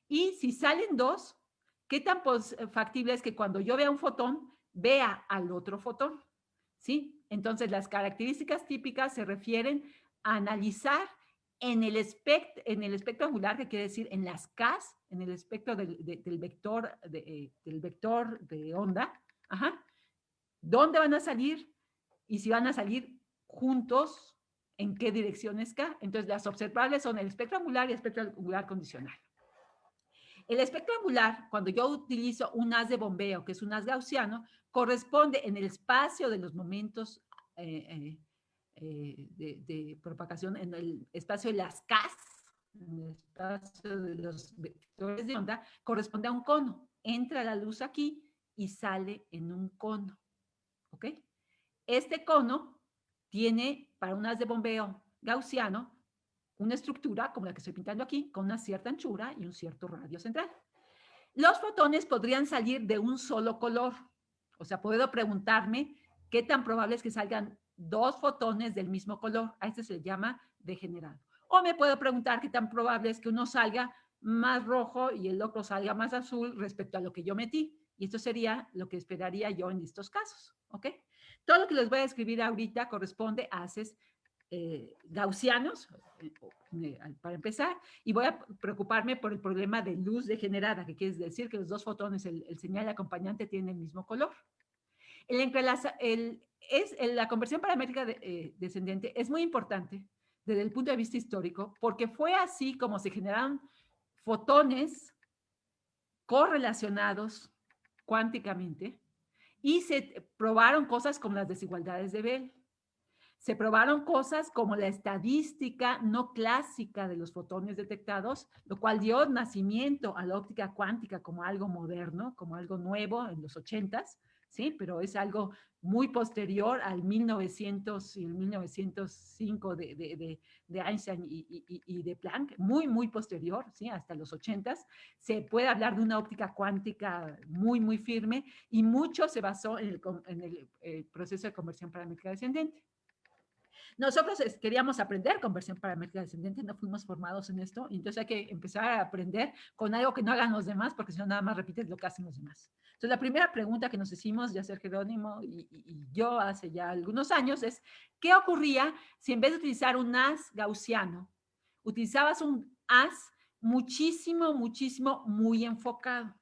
y si salen dos, ¿qué tan factible es que cuando yo vea un fotón, vea al otro fotón? ¿Sí? Entonces, las características típicas se refieren a analizar en el espectro angular, que quiere decir en las Ks, en el espectro del vector de onda, ajá, dónde van a salir y si van a salir juntos, en qué direcciones K. Entonces, las observables son el espectro angular y el espectro angular condicional. El espectro angular, cuando yo utilizo un haz de bombeo, que es un haz gaussiano, corresponde en el espacio de los momentos de propagación, en el espacio de las Ks, en el espacio de los vectores de onda, corresponde a un cono. Entra la luz aquí y sale en un cono. ¿Ok? Este cono tiene, para un haz de bombeo gaussiano, una estructura como la que estoy pintando aquí, con una cierta anchura y un cierto radio central. Los fotones podrían salir de un solo color. O sea, puedo preguntarme qué tan probable es que salgan dos fotones del mismo color. A este se le llama degenerado. O me puedo preguntar qué tan probable es que uno salga más rojo y el otro salga más azul respecto a lo que yo metí. Y esto sería lo que esperaría yo en estos casos. ¿Ok? Todo lo que les voy a describir ahorita corresponde a haces gaussianos, para empezar, y voy a preocuparme por el problema de luz degenerada, que quiere decir que los dos fotones, el señal acompañante, tienen el mismo color. La conversión paramétrica descendente es muy importante desde el punto de vista histórico, porque fue así como se generaron fotones correlacionados cuánticamente y se probaron cosas como las desigualdades de Bell. Se probaron cosas como la estadística no clásica de los fotones detectados, lo cual dio nacimiento a la óptica cuántica como algo moderno, como algo nuevo en los 80s, ¿sí? Pero es algo muy posterior al 1900 y el 1905 de Einstein y de Planck, muy, muy posterior, ¿sí? Hasta los 80s. Se puede hablar de una óptica cuántica muy, muy firme y mucho se basó en el proceso de conversión paramétrica descendente. Nosotros queríamos aprender conversión paramétrica descendente, no fuimos formados en esto, entonces hay que empezar a aprender con algo que no hagan los demás, porque si no nada más repites lo que hacen los demás. Entonces la primera pregunta que nos hicimos, ya ser Jerónimo y yo hace ya algunos años, es ¿qué ocurría si en vez de utilizar un haz gaussiano, utilizabas un haz muchísimo, muchísimo, muy enfocado?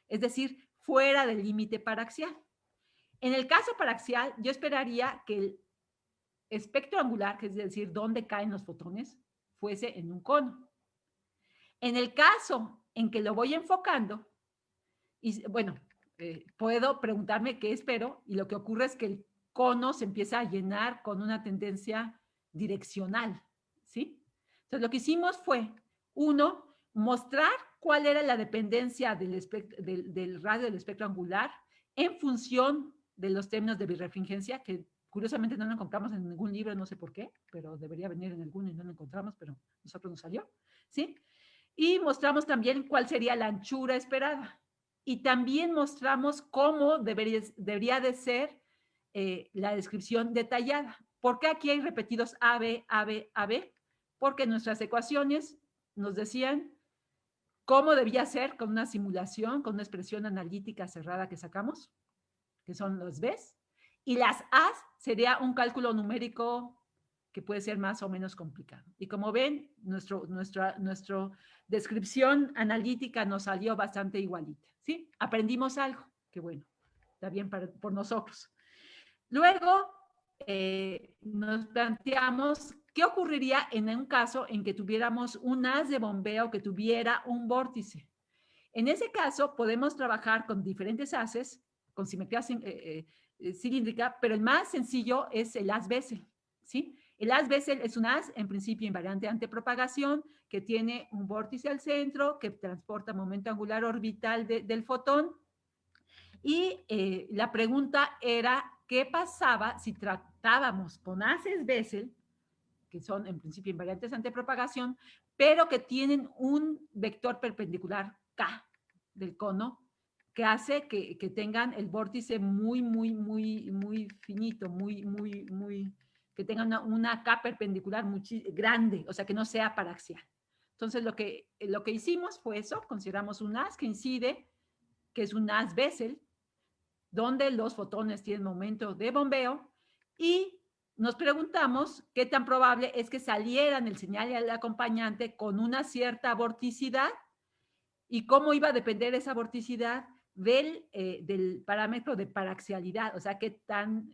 Es decir, fuera del límite paraxial. En el caso paraxial, yo esperaría que el espectro angular, que es decir, dónde caen los fotones, fuese en un cono. En el caso en que lo voy enfocando, y bueno, puedo preguntarme qué espero, y lo que ocurre es que el cono se empieza a llenar con una tendencia direccional, ¿sí? Entonces, lo que hicimos fue, uno, mostrar cuál era la dependencia del radio del espectro angular en función de los términos de birrefringencia, que curiosamente no lo encontramos en ningún libro, no sé por qué, pero debería venir en alguno y no lo encontramos, pero nosotros nos salió, ¿sí? Y mostramos también cuál sería la anchura esperada. Y también mostramos cómo debería de ser la descripción detallada. ¿Por qué aquí hay repetidos AB, AB, AB? Porque nuestras ecuaciones nos decían cómo debía ser con una simulación, con una expresión analítica cerrada que sacamos, que son los Bs, y las As sería un cálculo numérico que puede ser más o menos complicado. Y como ven, nuestra descripción analítica nos salió bastante igualita, ¿sí? Aprendimos algo, que bueno, está bien por nosotros. Luego, nos planteamos qué ocurriría en un caso en que tuviéramos un haz de bombeo que tuviera un vórtice. En ese caso, podemos trabajar con diferentes haces, con simetría cilíndrica, pero el más sencillo es el haz Bessel, ¿sí? El haz Bessel es un haz, en principio, invariante ante propagación, que tiene un vórtice al centro, que transporta momento angular orbital del fotón. Y la pregunta era, ¿qué pasaba si tratábamos con haces Bessel, que son en principio invariantes ante propagación, pero que tienen un vector perpendicular K del cono, que hace que tengan el vórtice muy finito, que tengan una K perpendicular muy grande, o sea, que no sea paraxial. Entonces, lo que hicimos fue eso, consideramos un haz que incide, que es un haz Bessel, donde los fotones tienen momento de bombeo, y nos preguntamos qué tan probable es que salieran el señal y el acompañante con una cierta vorticidad, y cómo iba a depender esa vorticidad del parámetro de paraxialidad, o sea, qué tan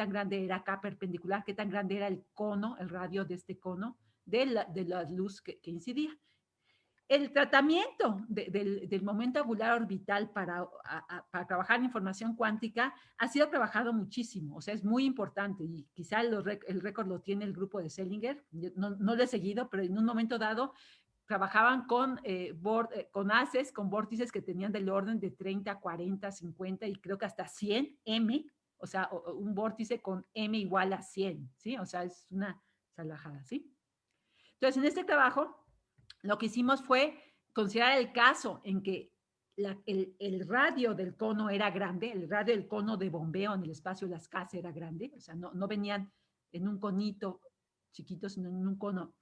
grande era K perpendicular, qué tan grande era el cono, el radio de este cono, de la luz que incidía. El tratamiento del momento angular orbital para trabajar en información cuántica ha sido trabajado muchísimo, o sea, es muy importante, y quizá el récord lo tiene el grupo de Selinger. No lo he seguido, pero en un momento dado trabajaban con haces, con vórtices que tenían del orden de 30, 40, 50 y creo que hasta 100 M, o sea, un vórtice con M igual a 100, ¿sí? O sea, es una salvajada, ¿sí? Entonces, en este trabajo, lo que hicimos fue considerar el caso en que el radio del cono era grande, el radio del cono de bombeo en el espacio de las casas era grande, o sea, no venían en un conito chiquito, sino en un cono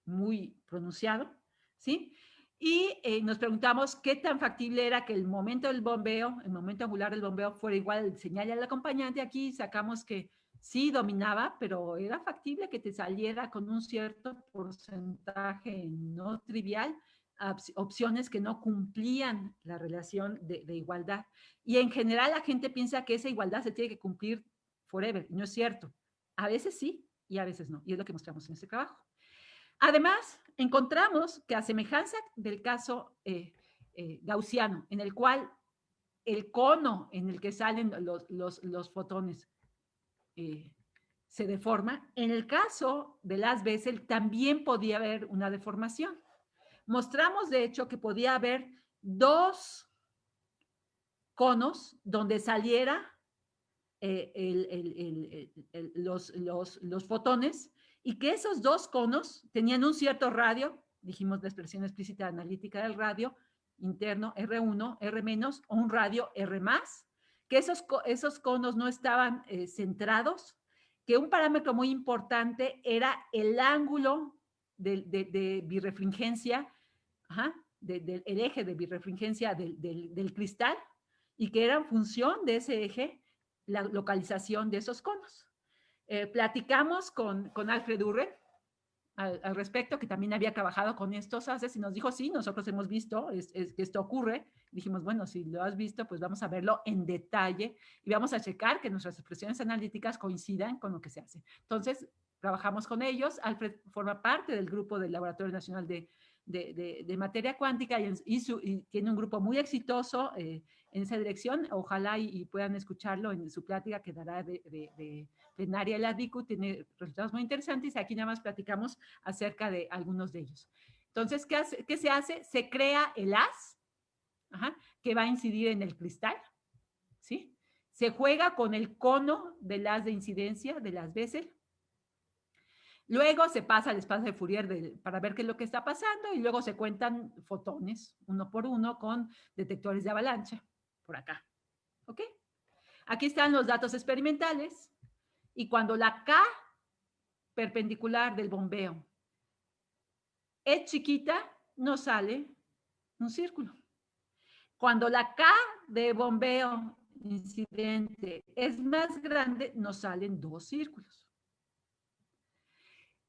muy pronunciado, ¿sí? Y nos preguntamos qué tan factible era que el momento del bombeo, el momento angular del bombeo, fuera igual al señal al acompañante. Aquí sacamos que sí dominaba, pero era factible que te saliera con un cierto porcentaje no trivial, opciones que no cumplían la relación de igualdad. Y en general la gente piensa que esa igualdad se tiene que cumplir forever. No es cierto. A veces sí y a veces no. Y es lo que mostramos en este trabajo. Además, encontramos que a semejanza del caso gaussiano, en el cual el cono en el que salen los fotones se deforma, en el caso de las Bessel también podía haber una deformación. Mostramos, de hecho, que podía haber dos conos donde saliera los fotones, y que esos dos conos tenían un cierto radio, dijimos la expresión explícita analítica del radio, interno R1, R- o un radio R+, que esos conos no estaban centrados, que un parámetro muy importante era el ángulo de birrefringencia, el eje de birrefringencia del cristal, y que era en función de ese eje la localización de esos conos. Platicamos con Alfred Urre al respecto, que también había trabajado con estos haces, y nos dijo, sí, nosotros hemos visto que esto ocurre. Dijimos, bueno, si lo has visto, pues vamos a verlo en detalle y vamos a checar que nuestras expresiones analíticas coincidan con lo que se hace. Entonces, trabajamos con ellos. Alfred forma parte del grupo del Laboratorio Nacional de Materia Cuántica, y tiene un grupo muy exitoso en esa dirección. Ojalá y puedan escucharlo en su plática que dará de plenaria el ADICU. Tiene resultados muy interesantes, y aquí nada más platicamos acerca de algunos de ellos. Entonces, ¿qué se hace? Se crea el haz, que va a incidir en el cristal, ¿sí? Se juega con el cono del haz de incidencia de las Bessel. Luego se pasa al espacio de Fourier para ver qué es lo que está pasando, y luego se cuentan fotones uno por uno con detectores de avalancha por acá. ¿Ok? Aquí están los datos experimentales, y cuando la K perpendicular del bombeo es chiquita, nos sale un círculo. Cuando la K de bombeo incidente es más grande, nos salen dos círculos.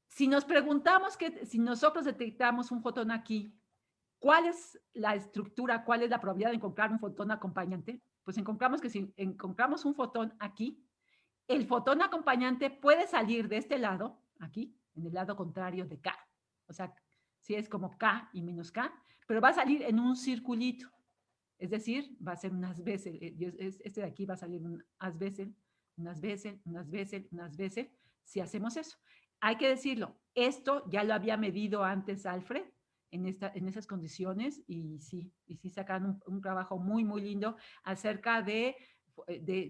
Si nos preguntamos si nosotros detectamos un fotón aquí, ¿cuál es la estructura, cuál es la probabilidad de encontrar un fotón acompañante? Pues encontramos que si encontramos un fotón aquí, el fotón acompañante puede salir de este lado, aquí, en el lado contrario de K. O sea, si es como K y menos K, pero va a salir en un circulito. Es decir, va a ser unas veces, este de aquí va a salir un unas veces, unas veces, unas veces, unas veces, si hacemos eso. Hay que decirlo, esto ya lo había medido antes Alfred en esas condiciones y sí sacan un trabajo muy, muy lindo acerca de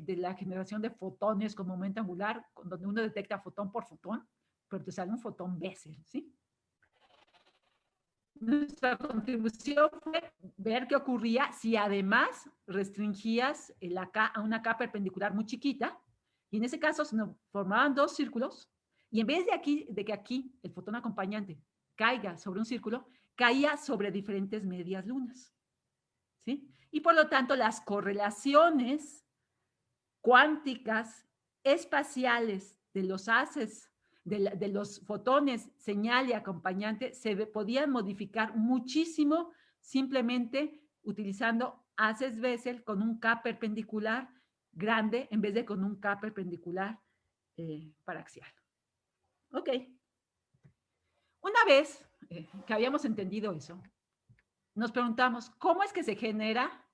la generación de fotones con momento angular, donde uno detecta fotón por fotón, pero te sale un fotón Bessel, ¿sí? Nuestra contribución fue ver qué ocurría si además restringías a una K perpendicular muy chiquita, y en ese caso se formaban dos círculos, y en vez de que aquí el fotón acompañante caiga sobre un círculo, caía sobre diferentes medias lunas, ¿sí? Y por lo tanto las correlaciones cuánticas espaciales de los haces, de los fotones, señal y acompañante, se podían modificar muchísimo simplemente utilizando haces Bessel con un K perpendicular grande en vez de con un K perpendicular paraxial. Ok. Una vez que habíamos entendido eso, nos preguntamos, ¿cómo es que se genera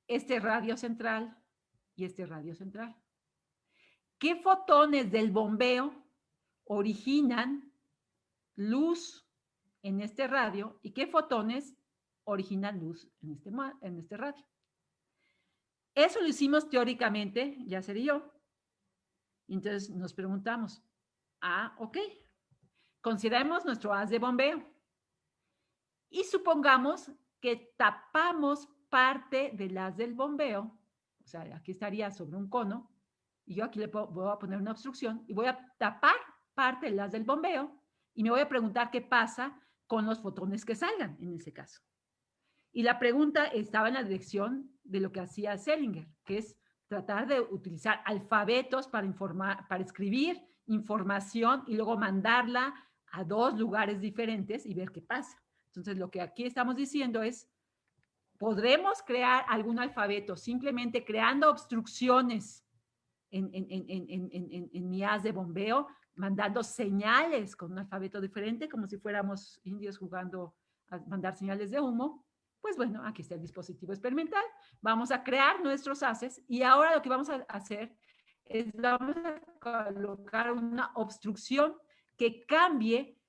este radio central y este radio central? ¿Qué fotones del bombeo originan luz en este radio y qué fotones originan luz en este radio? Eso lo hicimos teóricamente, ya sería yo. Entonces nos preguntamos, ok, consideremos nuestro haz de bombeo y supongamos que tapamos parte del haz del bombeo, o sea, aquí estaría sobre un cono, y yo aquí voy a poner una obstrucción y voy a tapar parte del haz del bombeo y me voy a preguntar qué pasa con los fotones que salgan en ese caso. Y la pregunta estaba en la dirección de lo que hacía Selinger, que es tratar de utilizar alfabetos para escribir información y luego mandarla a dos lugares diferentes y ver qué pasa. Entonces, lo que aquí estamos diciendo es, ¿podremos crear algún alfabeto simplemente creando obstrucciones en mi haz de bombeo, mandando señales con un alfabeto diferente, como si fuéramos indios jugando a mandar señales de humo? Pues bueno, aquí está el dispositivo experimental. Vamos a crear nuestros haces y ahora lo que vamos a hacer es vamos a colocar una obstrucción que cambie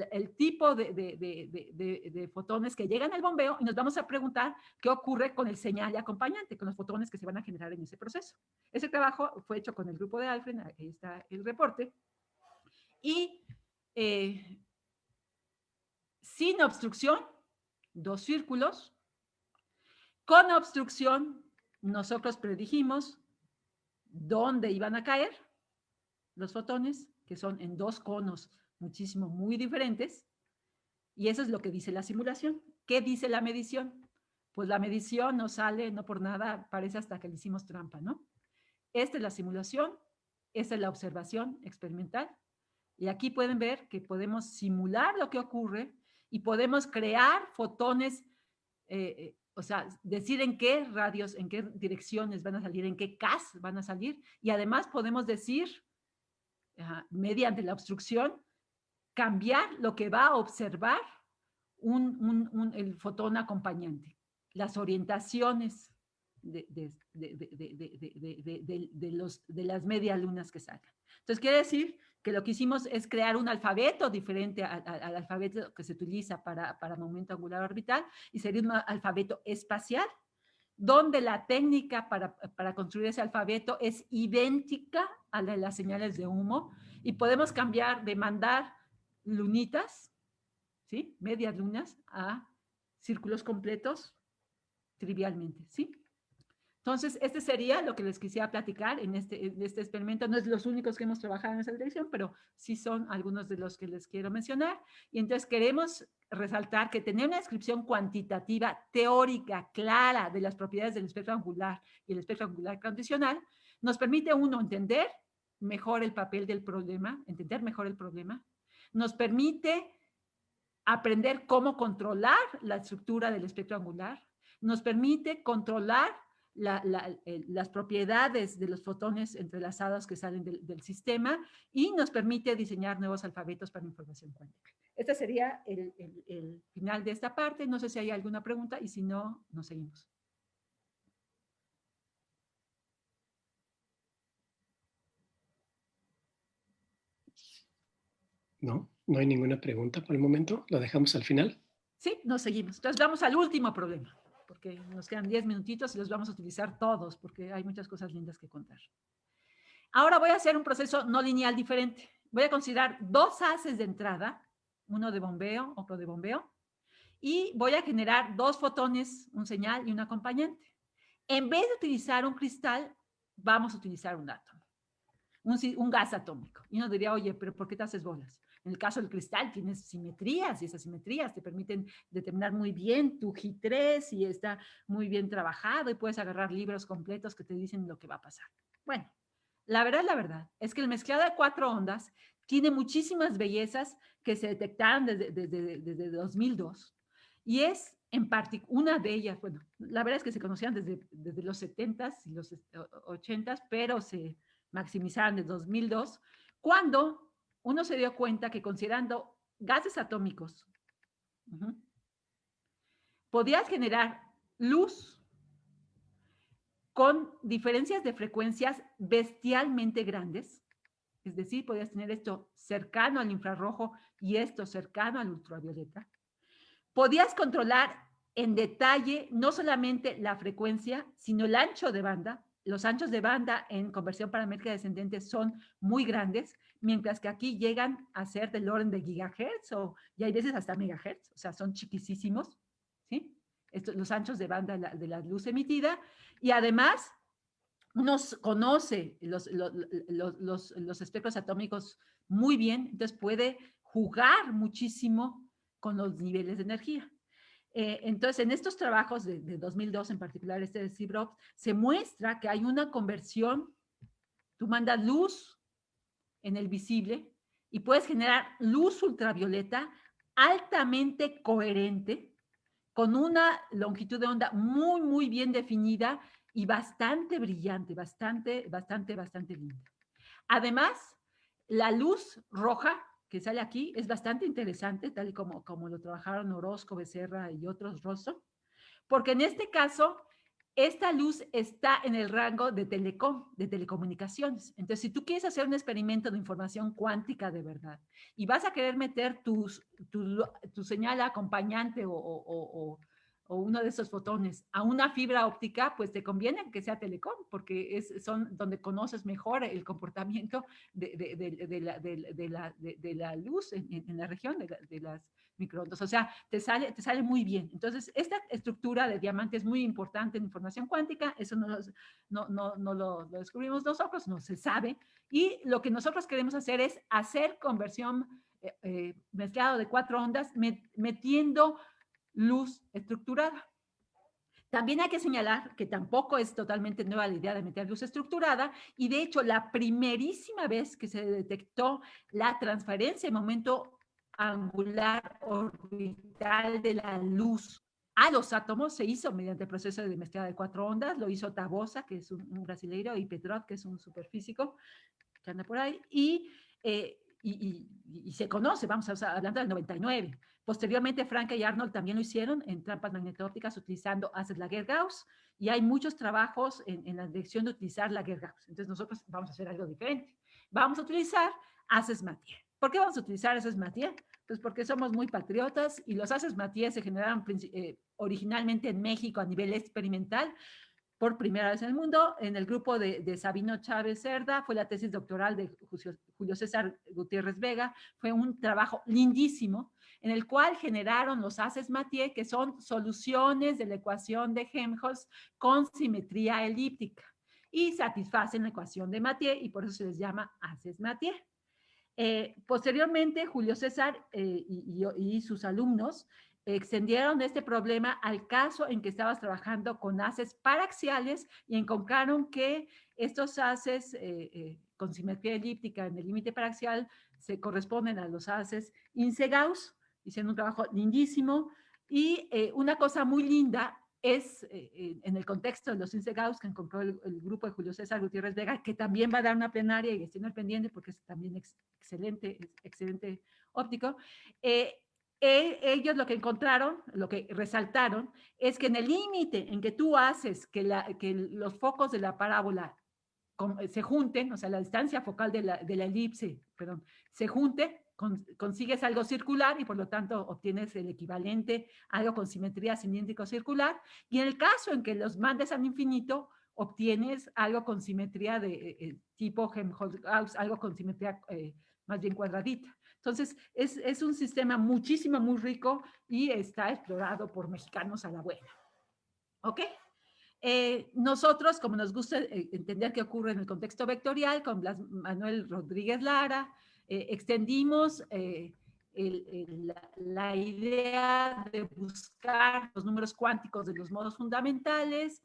el tipo de fotones que llegan al bombeo y nos vamos a preguntar qué ocurre con el señal de acompañante, con los fotones que se van a generar en ese proceso. Ese trabajo fue hecho con el grupo de Alfred, ahí está el reporte, y sin obstrucción, dos círculos. Con obstrucción, nosotros predijimos dónde iban a caer los fotones, que son en dos conos muy diferentes, y eso es lo que dice la simulación. ¿Qué dice la medición? Pues la medición no sale, no por nada, parece hasta que le hicimos trampa, ¿no? Esta es la simulación, esta es la observación experimental, y aquí pueden ver que podemos simular lo que ocurre y podemos crear fotones, o sea, decir en qué radios, en qué direcciones van a salir, en qué Ks van a salir, y además podemos decir, mediante la obstrucción, cambiar lo que va a observar el fotón acompañante, las orientaciones de las medias lunas que salgan. Entonces, quiere decir que lo que hicimos es crear un alfabeto diferente al alfabeto que se utiliza para momento angular orbital, y sería un alfabeto espacial, donde la técnica para construir ese alfabeto es idéntica a la de las señales de humo, y podemos cambiar de mandar lunitas, ¿sí? Medias lunas, a círculos completos trivialmente, ¿sí? Entonces, este sería lo que les quisiera platicar en este experimento. No es los únicos que hemos trabajado en esa dirección, pero sí son algunos de los que les quiero mencionar. Y entonces queremos resaltar que tener una descripción cuantitativa, teórica, clara de las propiedades del espectro angular y el espectro angular condicional nos permite, uno, entender mejor el papel del problema, entender mejor el problema, nos permite aprender cómo controlar la estructura del espectro angular, nos permite controlar las propiedades de los fotones entrelazados que salen del sistema y nos permite diseñar nuevos alfabetos para información cuántica. Este sería el final de esta parte. No sé si hay alguna pregunta y si no, nos seguimos. No, no hay ninguna pregunta por el momento. ¿Lo dejamos al final? Sí, nos seguimos. Entonces vamos al último problema, porque nos quedan 10 minutitos y los vamos a utilizar todos, porque hay muchas cosas lindas que contar. Ahora voy a hacer un proceso no lineal diferente. Voy a considerar dos haces de entrada, uno de bombeo, otro de bombeo, y voy a generar dos fotones, un señal y un acompañante. En vez de utilizar un cristal, vamos a utilizar un átomo, un gas atómico. Y uno diría, oye, pero ¿por qué te haces bolas? En el caso del cristal tienes simetrías y esas simetrías te permiten determinar muy bien tu G3 y está muy bien trabajado y puedes agarrar libros completos que te dicen lo que va a pasar. Bueno, la verdad, es que el mezclado de 4 ondas tiene muchísimas bellezas que se detectaron desde 2002 y es en parte una de ellas, bueno, la verdad es que se conocían desde los 70s y los 80s, pero se maximizaron desde 2002, cuando uno se dio cuenta que considerando gases atómicos, podías generar luz con diferencias de frecuencias bestialmente grandes, es decir, podías tener esto cercano al infrarrojo y esto cercano al ultravioleta. Podías controlar en detalle no solamente la frecuencia, sino el ancho de banda. Los anchos de banda en conversión paramétrica descendente son muy grandes, mientras que aquí llegan a ser del orden de gigahertz y hay veces hasta megahertz, o sea, son chiquisísimos, ¿sí? Los anchos de banda de la luz emitida. Y además, uno conoce los espectros atómicos muy bien, entonces puede jugar muchísimo con los niveles de energía. Entonces, en estos trabajos de 2002, en particular este de Steve Jobs, se muestra que hay una conversión. Tú mandas luz en el visible y puedes generar luz ultravioleta altamente coherente, con una longitud de onda muy, muy bien definida y bastante brillante, bastante linda. Además, la luz roja que sale aquí es bastante interesante, tal y como lo trabajaron Orozco, Becerra y otros Rosso, porque en este caso, esta luz está en el rango de telecomunicaciones. Entonces, si tú quieres hacer un experimento de información cuántica de verdad y vas a querer meter tu señal acompañante o uno de esos fotones a una fibra óptica, pues te conviene que sea telecom, porque son donde conoces mejor el comportamiento de la luz en la región de las microondas. O sea, te sale muy bien. Entonces, esta estructura de diamante es muy importante en información cuántica. Eso no lo descubrimos nosotros, no se sabe. Y lo que nosotros queremos hacer es hacer conversión mezclado de 4 ondas, metiendo luz estructurada. También hay que señalar que tampoco es totalmente nueva la idea de meter luz estructurada y de hecho la primerísima vez que se detectó la transferencia de momento angular orbital de la luz a los átomos se hizo mediante el proceso de mezclado de 4 ondas, lo hizo Tabosa, que es un brasileiro, y Petrov, que es un superfísico que anda por ahí, y se conoce, vamos hablando del 99. Posteriormente, Franke y Arnold también lo hicieron en trampas magneto-ópticas utilizando haces Laguerre-Gauss, y hay muchos trabajos en la dirección de utilizar Laguerre-Gauss. Entonces, nosotros vamos a hacer algo diferente. Vamos a utilizar haces Mathieu. ¿Por qué vamos a utilizar haces Mathieu? Pues porque somos muy patriotas y los haces Mathieu se generaron originalmente en México a nivel experimental, por primera vez en el mundo, en el grupo de Sabino Chávez Cerda, fue la tesis doctoral de Julio César Gutiérrez Vega, fue un trabajo lindísimo, en el cual generaron los haces Mathieu, que son soluciones de la ecuación de Helmholtz con simetría elíptica, y satisfacen la ecuación de Mathieu, y por eso se les llama haces Mathieu. Posteriormente, Julio César y sus alumnos extendieron este problema al caso en que estabas trabajando con haces paraxiales y encontraron que estos haces con simetría elíptica en el límite paraxial se corresponden a los haces Ince-Gauss. Hicieron un trabajo lindísimo y una cosa muy linda es en el contexto de los índices Gauss que encontró el grupo de Julio César Gutiérrez Vega, que también va a dar una plenaria y estoy al pendiente porque es también excelente óptico. Ellos lo que encontraron, lo que resaltaron, es que en el límite en que tú haces que los focos de la parábola se junten, o sea, la distancia focal de la elipse, perdón, se junte, consigues algo circular y por lo tanto obtienes el equivalente a algo con simetría cilíndrico-circular. Y en el caso en que los mandes al infinito, obtienes algo con simetría de tipo Helmholtz-Gauss, algo con simetría más bien cuadradita. Entonces, es un sistema muchísimo, muy rico y está explorado por mexicanos a la buena. ¿Ok? Nosotros, como nos gusta entender qué ocurre en el contexto vectorial, con Blas Manuel Rodríguez Lara, extendimos la idea de buscar los números cuánticos de los modos fundamentales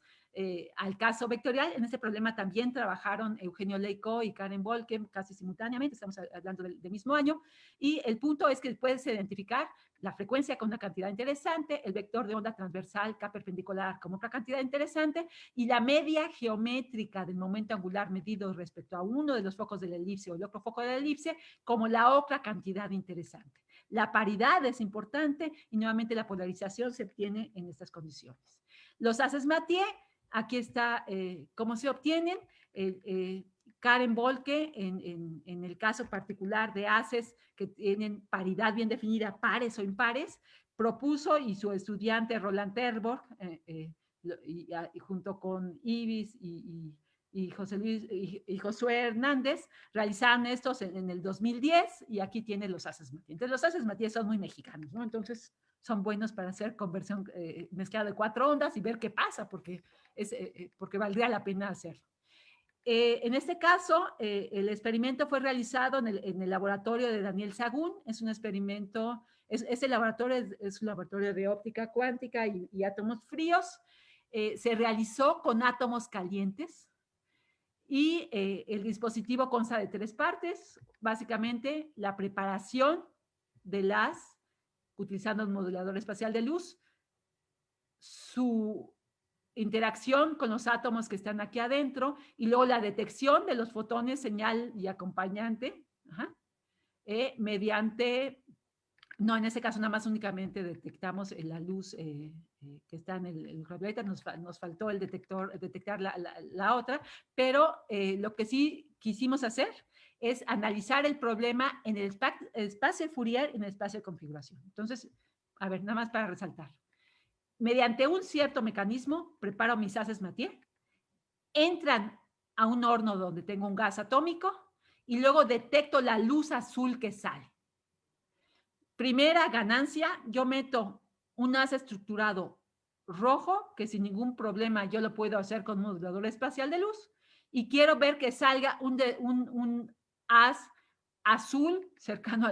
al caso vectorial. En ese problema también trabajaron Eugenio Leico y Karen Bolken casi simultáneamente, estamos hablando del mismo año, y el punto es que puedes identificar la frecuencia con una cantidad interesante, el vector de onda transversal K perpendicular como otra cantidad interesante, y la media geométrica del momento angular medido respecto a uno de los focos de la elipse o el otro foco de la elipse como la otra cantidad interesante. La paridad es importante y nuevamente la polarización se obtiene en estas condiciones. Los haces Mathieu, aquí está cómo se obtienen. Karen Bolke, en el caso particular de haces que tienen paridad bien definida, pares o impares, propuso, y su estudiante Roland Terborg, y junto con Ibis y Josué Hernández, realizaron estos en el 2010, y aquí tiene los haces Mathieu. Entonces, los haces Mathieu son muy mexicanos, ¿no? Entonces, son buenos para hacer conversión mezclada de 4 ondas y ver qué pasa, porque valdría la pena hacerlo. En este caso, el experimento fue realizado en el laboratorio de Daniel Sagún. Es un experimento, ese laboratorio es un laboratorio de óptica cuántica y átomos fríos. Se realizó con átomos calientes y el dispositivo consta de 3 partes. Básicamente, la preparación de las, utilizando un modulador espacial de luz, su interacción con los átomos que están aquí adentro, y luego la detección de los fotones, señal y acompañante, mediante, no, en ese caso nada más únicamente detectamos la luz que está en el ultravioleta, nos faltó detectar la otra, pero lo que sí quisimos hacer es analizar el problema en el espacio Fourier, en el espacio de configuración. Entonces, a ver, nada más para resaltar. Mediante un cierto mecanismo, preparo mis haces Mathieu, entran a un horno donde tengo un gas atómico y luego detecto la luz azul que sale. Primera ganancia, yo meto un haz estructurado rojo, que sin ningún problema yo lo puedo hacer con un modulador espacial de luz, y quiero ver que salga un haz azul cercano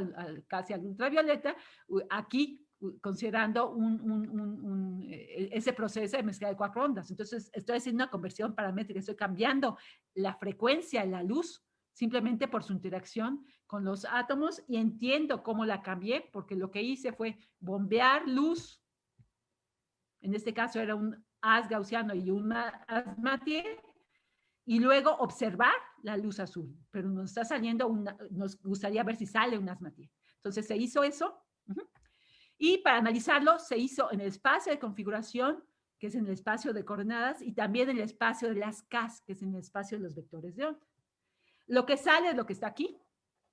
casi al ultravioleta, aquí considerando ese proceso de mezcla de 4 ondas. Entonces, estoy haciendo una conversión paramétrica, estoy cambiando la frecuencia de la luz simplemente por su interacción con los átomos, y entiendo cómo la cambié, porque lo que hice fue bombear luz, en este caso era un haz gaussiano y un haz Mathieu, y luego observar la luz azul, pero nos está saliendo nos gustaría ver si sale un haz Mathieu. Entonces se hizo eso, y para analizarlo se hizo en el espacio de configuración, que es en el espacio de coordenadas, y también en el espacio de las Ks, que es en el espacio de los vectores de onda. Lo que sale es lo que está aquí,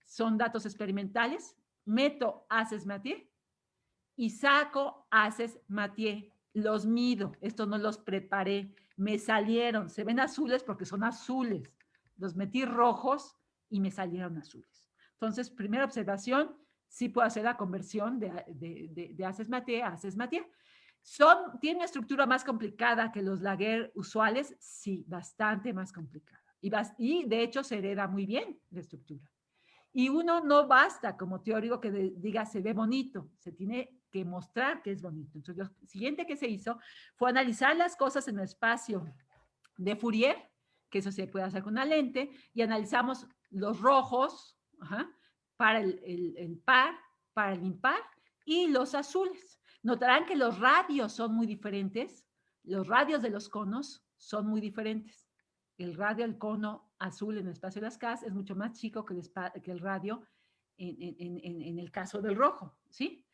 son datos experimentales, meto haces Mathieu y saco haces Mathieu, los mido, estos no los preparé, me salieron, se ven azules porque son azules, los metí rojos y me salieron azules. Entonces, primera observación, sí puedo hacer la conversión de haces Mathieu a haces Mathieu. ¿Tiene una estructura más complicada que los Laguerre usuales? Sí, bastante más complicada. Y de hecho se hereda muy bien la estructura. Y uno no basta como teórico que diga se ve bonito, se tiene que mostrar que es bonito. Entonces, lo siguiente que se hizo fue analizar las cosas en el espacio de Fourier, que eso se puede hacer con una lente, y analizamos los rojos para el par, para el impar, y los azules. Notarán que los radios son muy diferentes. los radios de los conos son muy diferentes. El radio del cono azul en el espacio de las CAS es mucho más chico que el radio en el caso del rojo, ¿sí?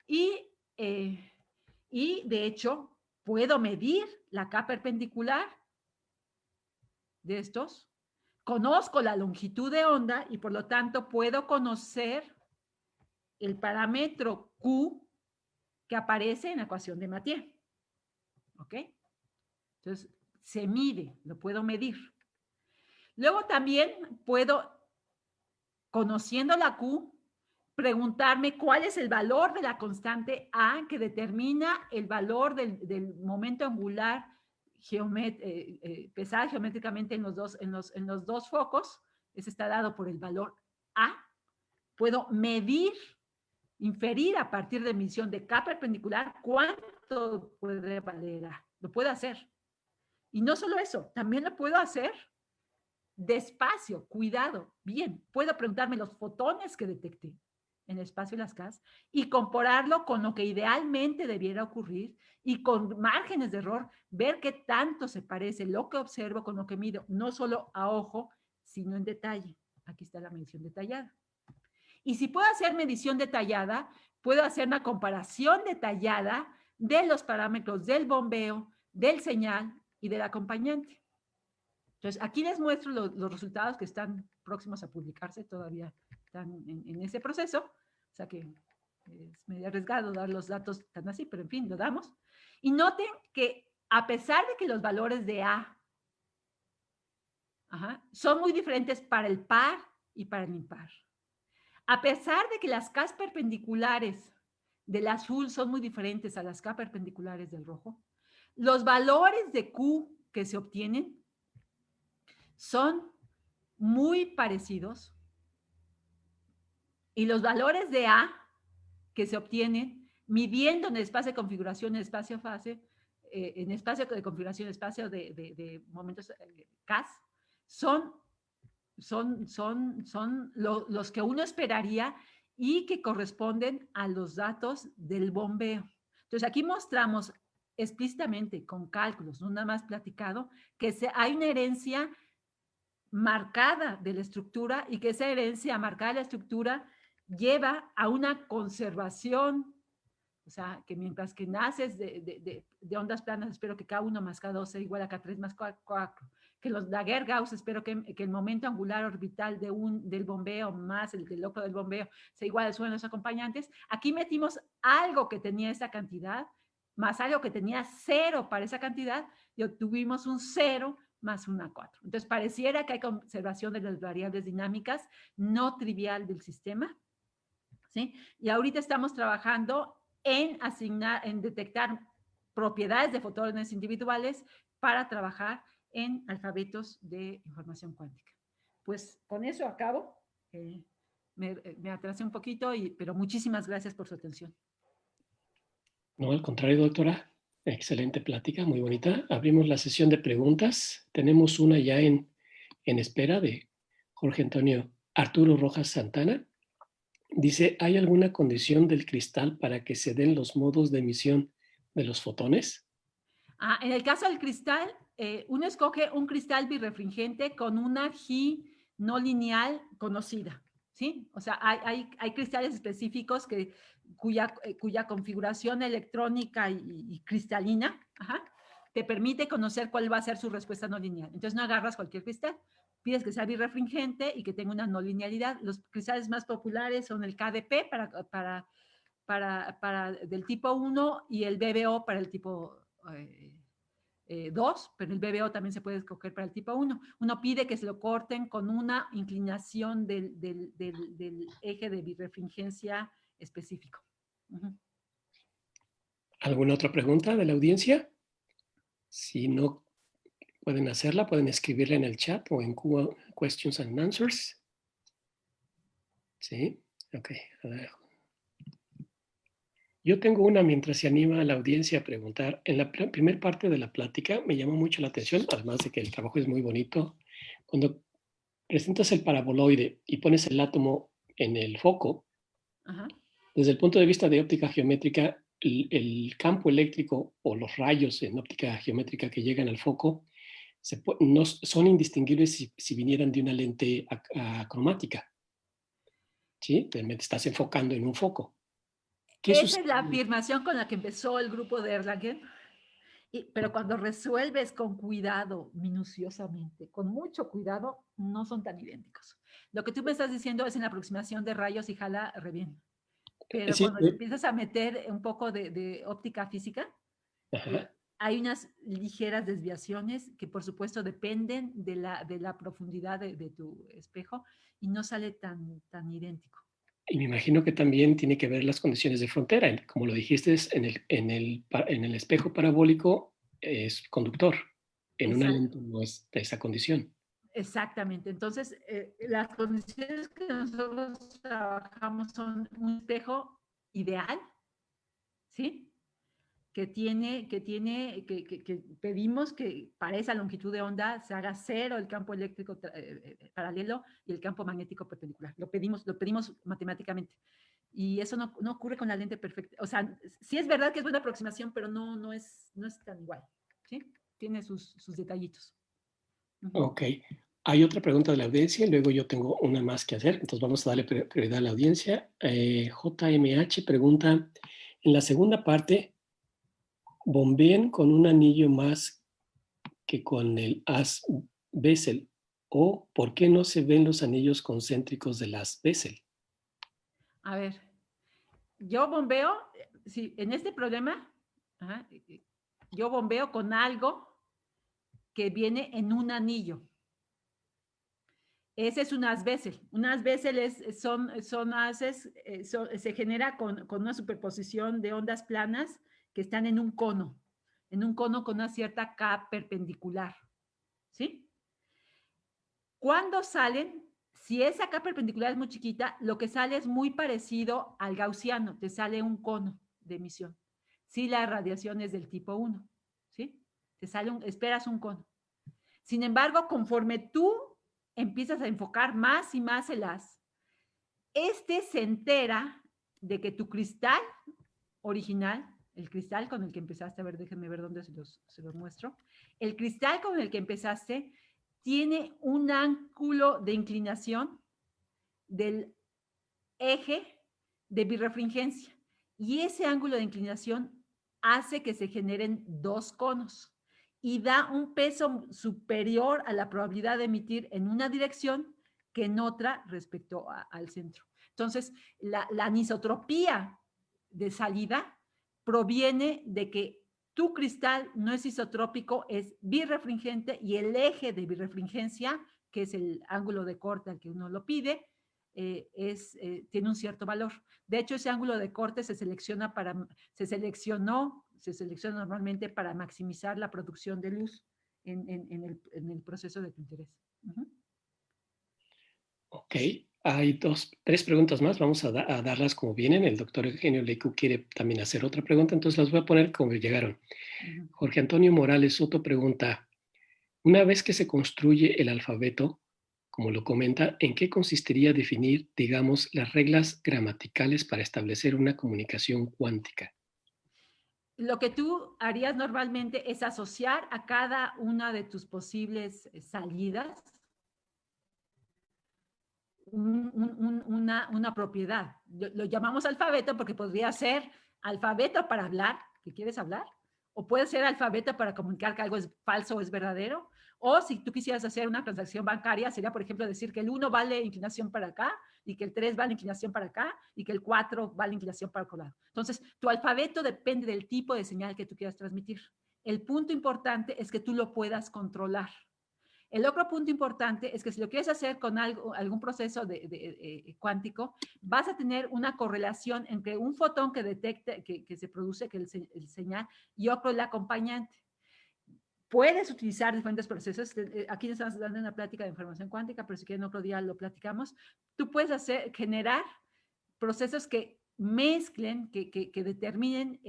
Y de hecho, puedo medir la K perpendicular de estos, conozco la longitud de onda y por lo tanto puedo conocer el parámetro Q que aparece en la ecuación de Mathieu. ¿Ok? Entonces, se mide, lo puedo medir. Luego también puedo, conociendo la Q, preguntarme cuál es el valor de la constante A que determina el valor del momento angular pesada geométricamente en los dos focos. Ese está dado por el valor A. Puedo medir, inferir a partir de medición de K perpendicular cuánto puede valer A. Lo puedo hacer. Y no solo eso, también lo puedo hacer despacio, cuidado, bien. Puedo preguntarme los fotones que detecté en el espacio de las CAS y compararlo con lo que idealmente debiera ocurrir y con márgenes de error, ver qué tanto se parece lo que observo con lo que mido, no solo a ojo, sino en detalle. Aquí está la medición detallada. Y si puedo hacer medición detallada, puedo hacer una comparación detallada de los parámetros del bombeo, del señal y del acompañante. Entonces, aquí les muestro los resultados que están próximos a publicarse, todavía están en ese proceso, o sea que es medio arriesgado dar los datos tan así, pero en fin, lo damos. Y noten que a pesar de que los valores de A son muy diferentes para el par y para el impar, a pesar de que las K perpendiculares del azul son muy diferentes a las K perpendiculares del rojo, los valores de Q que se obtienen son muy parecidos y los valores de A que se obtienen midiendo en el espacio de configuración, en el espacio fase, en espacio de configuración, espacio de momentos CAS, son los que uno esperaría y que corresponden a los datos del bombeo. Entonces, aquí mostramos explícitamente con cálculos, no nada más platicado, que hay una herencia marcada de la estructura y que esa herencia marcada de la estructura lleva a una conservación, o sea, que mientras que naces de ondas planas, espero que K1 más K2 sea igual a K3 más K4, que los Laguerre-Gauss, espero que el momento angular orbital del bombeo más el del loco del bombeo sea igual al suelo de los acompañantes. Aquí metimos algo que tenía esa cantidad, más algo que tenía 0 para esa cantidad, y obtuvimos un 0 más una 4. Entonces, pareciera que hay conservación de las variables dinámicas no trivial del sistema, ¿sí? Y ahorita estamos trabajando en detectar propiedades de fotones individuales para trabajar en alfabetos de información cuántica. Pues con eso acabo. Me atrasé un poquito, pero muchísimas gracias por su atención. No, al contrario, doctora. Excelente plática, muy bonita. Abrimos la sesión de preguntas. Tenemos una ya en espera de Jorge Antonio Arturo Rojas Santana. Dice, ¿hay alguna condición del cristal para que se den los modos de emisión de los fotones? En el caso del cristal, uno escoge un cristal birrefringente con una G no lineal conocida, ¿sí? O sea, hay cristales específicos cuya configuración electrónica y cristalina te permite conocer cuál va a ser su respuesta no lineal. Entonces no agarras cualquier cristal, pides que sea birrefringente y que tenga una no linealidad. Los cristales más populares son el KDP del tipo 1 y el BBO para el tipo 2, pero el BBO también se puede escoger para el tipo 1. Uno pide que se lo corten con una inclinación del eje de birrefringencia específico. ¿Alguna otra pregunta de la audiencia? Si no pueden hacerla, pueden escribirla en el chat o en Questions and Answers. Sí, ok. A ver. Yo tengo una mientras se anima a la audiencia a preguntar. En la primera parte de la plática me llamó mucho la atención, además de que el trabajo es muy bonito. Cuando presentas el paraboloide y pones el átomo en el foco, desde el punto de vista de óptica geométrica, el campo eléctrico o los rayos en óptica geométrica que llegan al foco no, son indistinguibles si vinieran de una lente acromática. ¿Sí? Te estás enfocando en un foco. ¿Qué Esa sucede? es la afirmación con la que empezó el grupo de Erlangen. Pero cuando resuelves con cuidado, minuciosamente, con mucho cuidado, no son tan idénticos. Lo que tú me estás diciendo es en la aproximación de rayos y jala re bien. Pero Sí, cuando le empiezas a meter un poco de óptica física, hay unas ligeras desviaciones que por supuesto dependen de la profundidad de tu espejo y no sale tan idéntico. Y me imagino que también tiene que ver las condiciones de frontera. Como lo dijiste, en el espejo parabólico es conductor. En una Exacto. lente no es de esa condición. Exactamente. Entonces, las condiciones que nosotros trabajamos son un espejo ideal, ¿sí? Que pedimos que para esa longitud de onda se haga cero el campo eléctrico paralelo y el campo magnético perpendicular. Lo pedimos matemáticamente. Y eso no ocurre con la lente perfecta. O sea, sí es verdad que es buena aproximación, pero no es tan igual, ¿sí? Tiene sus detallitos. Ok. Hay otra pregunta de la audiencia y luego yo tengo una más que hacer. Entonces vamos a darle prioridad a la audiencia. JMH pregunta, en la segunda parte, ¿bombean con un anillo más que con el haz Bessel? ¿O por qué no se ven los anillos concéntricos del haz Bessel? A ver, yo bombeo, sí, en este problema, yo bombeo con algo que viene en un anillo. Ese es un haz Bessel. Un haz Bessel son haces, se genera con una superposición de ondas planas que están en un cono con una cierta K perpendicular. ¿Sí? Cuando salen, si esa K perpendicular es muy chiquita, lo que sale es muy parecido al gaussiano, te sale un cono de emisión. Si la radiación es del tipo 1, ¿sí? Esperas un cono. Sin embargo, conforme tú empiezas a enfocar más y más el haz, se entera de que tu cristal original, el cristal con el que empezaste, a ver, déjenme ver dónde se los muestro, el cristal con el que empezaste tiene un ángulo de inclinación del eje de birrefringencia y ese ángulo de inclinación hace que se generen dos conos y da un peso superior a la probabilidad de emitir en una dirección que en otra respecto al centro. Entonces, la anisotropía de salida proviene de que tu cristal no es isotrópico, es birrefringente y el eje de birrefringencia, que es el ángulo de corte al que uno lo pide, tiene un cierto valor. De hecho, ese ángulo de corte se selecciona normalmente para maximizar la producción de luz en el proceso de tu interés. Ok, hay tres preguntas más. Vamos a darlas como vienen. El doctor Eugenio Leicu quiere también hacer otra pregunta, entonces las voy a poner como llegaron. Jorge Antonio Morales Soto pregunta, una vez que se construye el alfabeto, como lo comenta, ¿en qué consistiría definir, digamos, las reglas gramaticales para establecer una comunicación cuántica? Lo que tú harías normalmente es asociar a cada una de tus posibles salidas una propiedad. Lo llamamos alfabeto porque podría ser alfabeto para hablar, que quieres hablar, o puede ser alfabeto para comunicar que algo es falso o es verdadero, o si tú quisieras hacer una transacción bancaria, sería, por ejemplo, decir que el 1 vale inclinación para acá, y que el 3 vale inclinación para acá, y que el 4 vale inclinación para otro lado. Entonces, tu alfabeto depende del tipo de señal que tú quieras transmitir. El punto importante es que tú lo puedas controlar. El otro punto importante es que si lo quieres hacer con algún proceso cuántico, vas a tener una correlación entre un fotón que detecte, que se produce, que el señal, y otro el acompañante. Puedes utilizar diferentes procesos. Aquí nos estamos dando una plática de información cuántica, pero si quieren otro día lo platicamos. Tú puedes generar procesos que mezclen, que determinen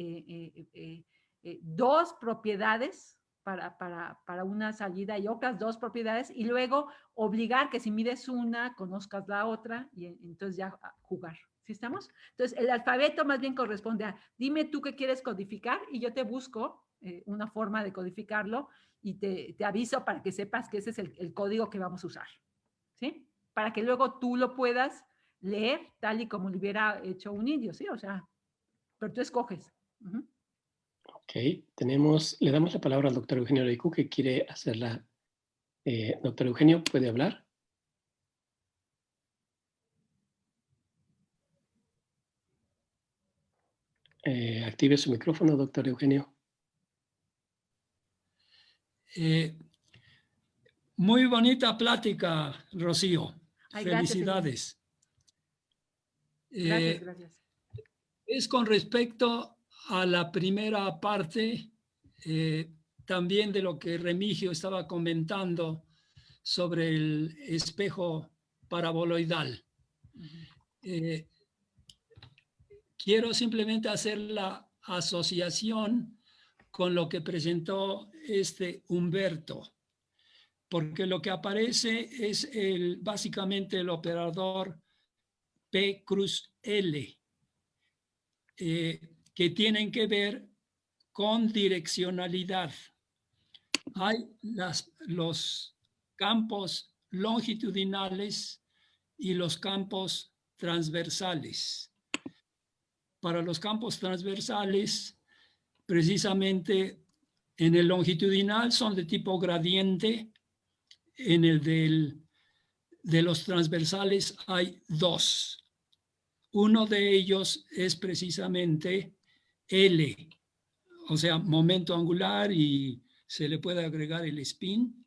dos propiedades para una salida y otras dos propiedades, y luego obligar que si mides una, conozcas la otra, y entonces ya jugar. ¿Sí estamos? Entonces, el alfabeto más bien corresponde a, dime tú qué quieres codificar y yo te busco una forma de codificarlo y te aviso para que sepas que ese es el código que vamos a usar, ¿sí? Para que luego tú lo puedas leer tal y como lo hubiera hecho un indio, ¿sí? O sea, pero tú escoges. Ok, le damos la palabra al doctor Eugenio Reiku, que quiere hacerla. Doctor Eugenio, ¿puede hablar? Active su micrófono, doctor Eugenio. Muy bonita plática, Rocío. Ay, Felicidades. Gracias, gracias. Es con respecto a la primera parte, también de lo que Remigio estaba comentando sobre el espejo paraboloidal. Quiero simplemente hacer la asociación con lo que presentó Humberto, porque lo que aparece es básicamente el operador P cruz L, que tienen que ver con direccionalidad. Hay los campos longitudinales y los campos transversales. Para los campos transversales, precisamente en el longitudinal son de tipo gradiente, en el de los transversales hay dos. Uno de ellos es precisamente L, o sea, momento angular, y se le puede agregar el spin,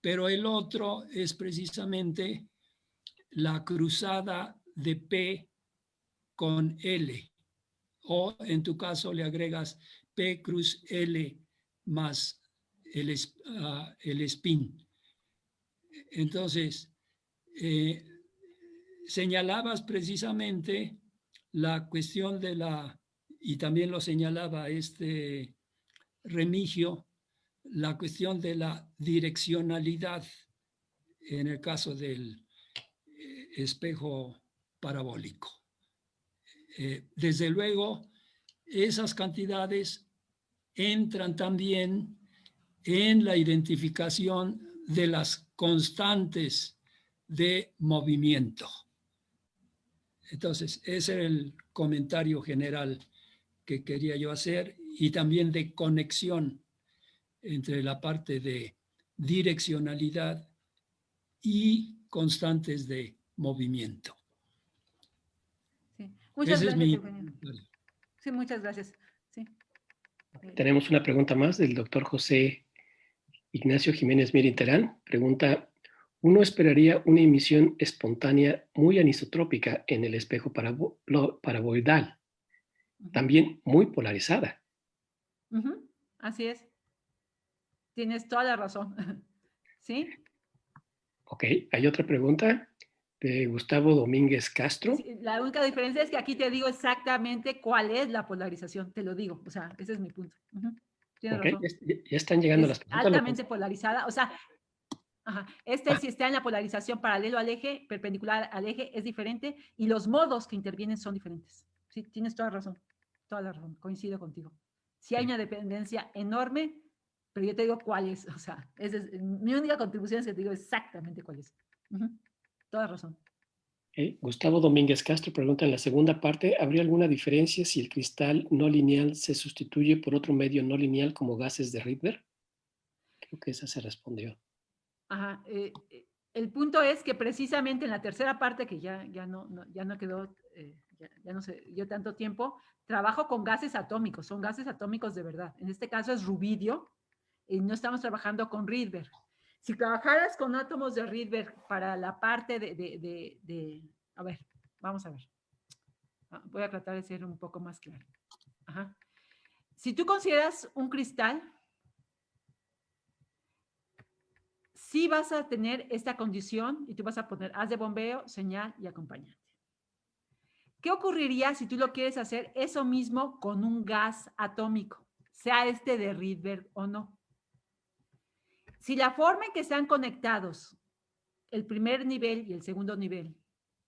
pero el otro es precisamente la cruzada de P con L, o en tu caso le agregas P cruz L más el spin. Entonces, señalabas precisamente la cuestión y también lo señalaba Remigio, la cuestión de la direccionalidad en el caso del espejo parabólico. Desde luego, esas cantidades entran también en la identificación de las constantes de movimiento. Entonces, ese era el comentario general que quería yo hacer, y también de conexión entre la parte de direccionalidad y constantes de movimiento. Sí. Muchas Ese gracias, es Eugenio. Sí, muchas gracias. Sí. Tenemos una pregunta más del doctor José Ignacio Jiménez Mirin Terán. Pregunta, ¿uno esperaría una emisión espontánea muy anisotrópica en el espejo paraboloidal, también muy polarizada? Así es. Tienes toda la razón. ¿Sí? Ok, hay otra pregunta de Gustavo Domínguez Castro. Sí, la única diferencia es que aquí te digo exactamente cuál es la polarización, te lo digo. O sea, ese es mi punto. Tienes Ok, razón. ya están llegando Es las preguntas. altamente polarizada. O sea, si está en la polarización paralelo al eje, perpendicular al eje, es diferente y los modos que intervienen son diferentes. Sí, tienes toda la razón, coincido contigo. Sí hay una dependencia enorme, pero yo te digo cuál es. O sea, mi única contribución es que te digo exactamente cuál es. Toda razón. Gustavo Domínguez Castro pregunta, en la segunda parte, ¿habría alguna diferencia si el cristal no lineal se sustituye por otro medio no lineal como gases de Rydberg? Creo que esa se respondió. El punto es que precisamente en la tercera parte, que ya no quedó, ya no sé, yo tanto tiempo, trabajo con gases atómicos, son gases atómicos de verdad. En este caso es rubidio, y no estamos trabajando con Rydberg. Si trabajaras con átomos de Rydberg para la parte a ver, vamos a ver. Voy a tratar de ser un poco más claro. Si tú consideras un cristal, sí vas a tener esta condición y tú vas a poner haz de bombeo, señal y acompañante. ¿Qué ocurriría si tú lo quieres hacer eso mismo con un gas atómico, sea este de Rydberg o no? Si la forma en que están conectados el primer nivel y el segundo nivel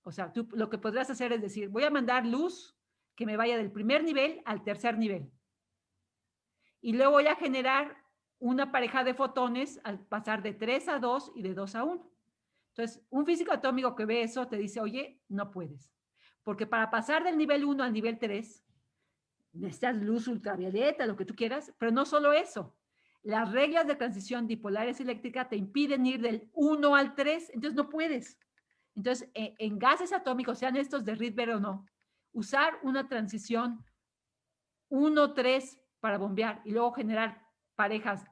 O sea, tú lo que podrás hacer es decir, voy a mandar luz que me vaya del primer nivel al tercer nivel. Y luego voy a generar una pareja de fotones al pasar de 3 a 2 y de 2 a 1. Entonces, un físico atómico que ve eso te dice, oye, no puedes. Porque para pasar del nivel 1 al nivel 3, necesitas luz ultravioleta, lo que tú quieras, pero no solo eso. Las reglas de transición dipolares eléctrica te impiden ir del 1 al 3, entonces no puedes. Entonces, en gases atómicos, sean estos de Rydberg o no, usar una transición 1-3 para bombear y luego generar parejas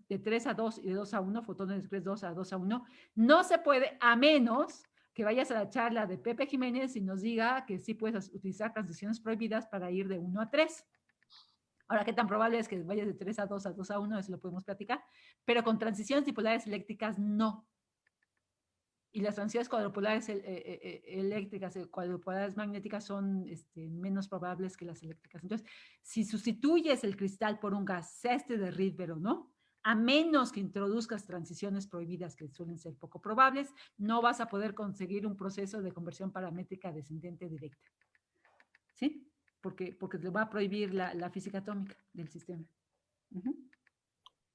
de 3 a 2 y de 2 a 1, fotones de 2 a 2 a 1, no se puede a menos que vayas a la charla de Pepe Jiménez y nos diga que sí puedes utilizar transiciones prohibidas para ir de 1 a 3. Ahora, ¿qué tan probable es que vayas de 3 a 2 a 2 a 1? Eso lo podemos platicar. Pero con transiciones dipolares eléctricas, no. Y las transiciones cuadrupolares eléctricas, cuadrupolares magnéticas son menos probables que las eléctricas. Entonces, si sustituyes el cristal por un gas, sea de Rydberg o no, a menos que introduzcas transiciones prohibidas que suelen ser poco probables, no vas a poder conseguir un proceso de conversión paramétrica descendente directa. ¿Sí? Porque te va a prohibir la física atómica del sistema.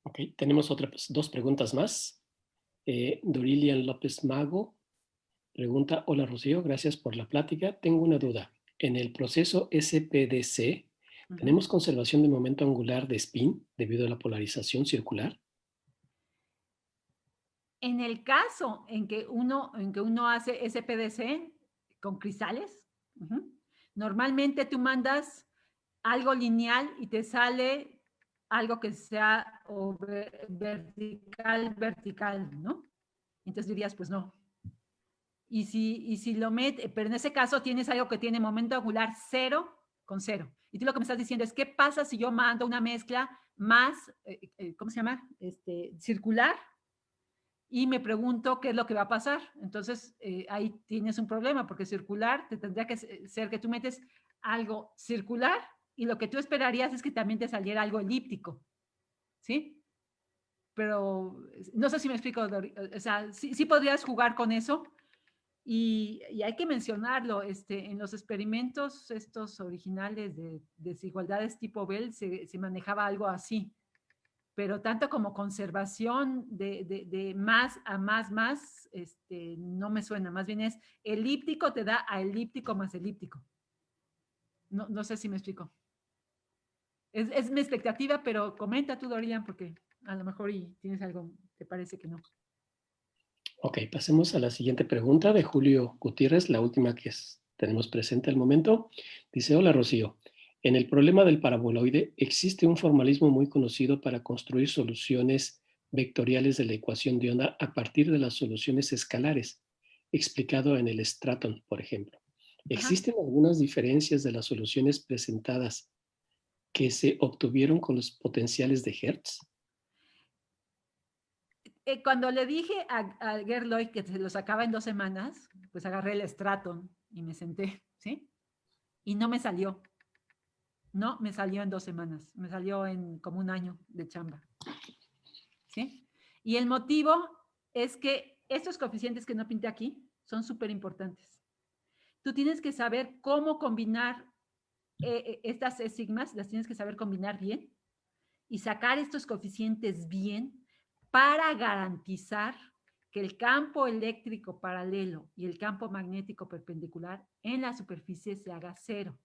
Ok, tenemos otras 2 preguntas más. Dorilian López Mago pregunta, hola Rocío, gracias por la plática. Tengo una duda. En el proceso SPDC, ¿tenemos conservación de momento angular de spin debido a la polarización circular? En el caso en que uno hace SPDC con cristales, normalmente tú mandas algo lineal y te sale algo que sea vertical, ¿no? Entonces dirías, pues no. Y si lo metes, pero en ese caso tienes algo que tiene momento angular 0 con 0. Y tú lo que me estás diciendo es, ¿qué pasa si yo mando una mezcla más, ¿cómo se llama? Circular. Y me pregunto qué es lo que va a pasar. Entonces, ahí tienes un problema, porque circular te tendría que ser que tú metes algo circular y lo que tú esperarías es que también te saliera algo elíptico. ¿Sí? Pero no sé si me explico. O sea, sí podrías jugar con eso. Y hay que mencionarlo, en los experimentos estos originales de desigualdades tipo Bell se manejaba algo así. Pero tanto como conservación de más a más, no me suena. Más bien es elíptico te da a elíptico más elíptico. No sé si me explico. Es mi expectativa, pero comenta tú, Dorian, porque a lo mejor y tienes algo, te parece que no. Ok, pasemos a la siguiente pregunta de Julio Gutiérrez, la última que tenemos presente al momento. Dice, hola Rocío, en el problema del paraboloide existe un formalismo muy conocido para construir soluciones vectoriales de la ecuación de onda a partir de las soluciones escalares, explicado en el Straton, por ejemplo. ¿Existen algunas diferencias de las soluciones presentadas que se obtuvieron con los potenciales de Hertz? Cuando le dije a Gerloy que se lo sacaba en 2 semanas, pues agarré el Straton y me senté, ¿sí? Y no me salió. No me salió en 2 semanas. Me salió en como 1 año de chamba. ¿Sí? Y el motivo es que estos coeficientes que no pinté aquí son súper importantes. Tú tienes que saber cómo combinar estas sigmas, las tienes que saber combinar bien y sacar estos coeficientes bien para garantizar que el campo eléctrico paralelo y el campo magnético perpendicular en la superficie se haga 0.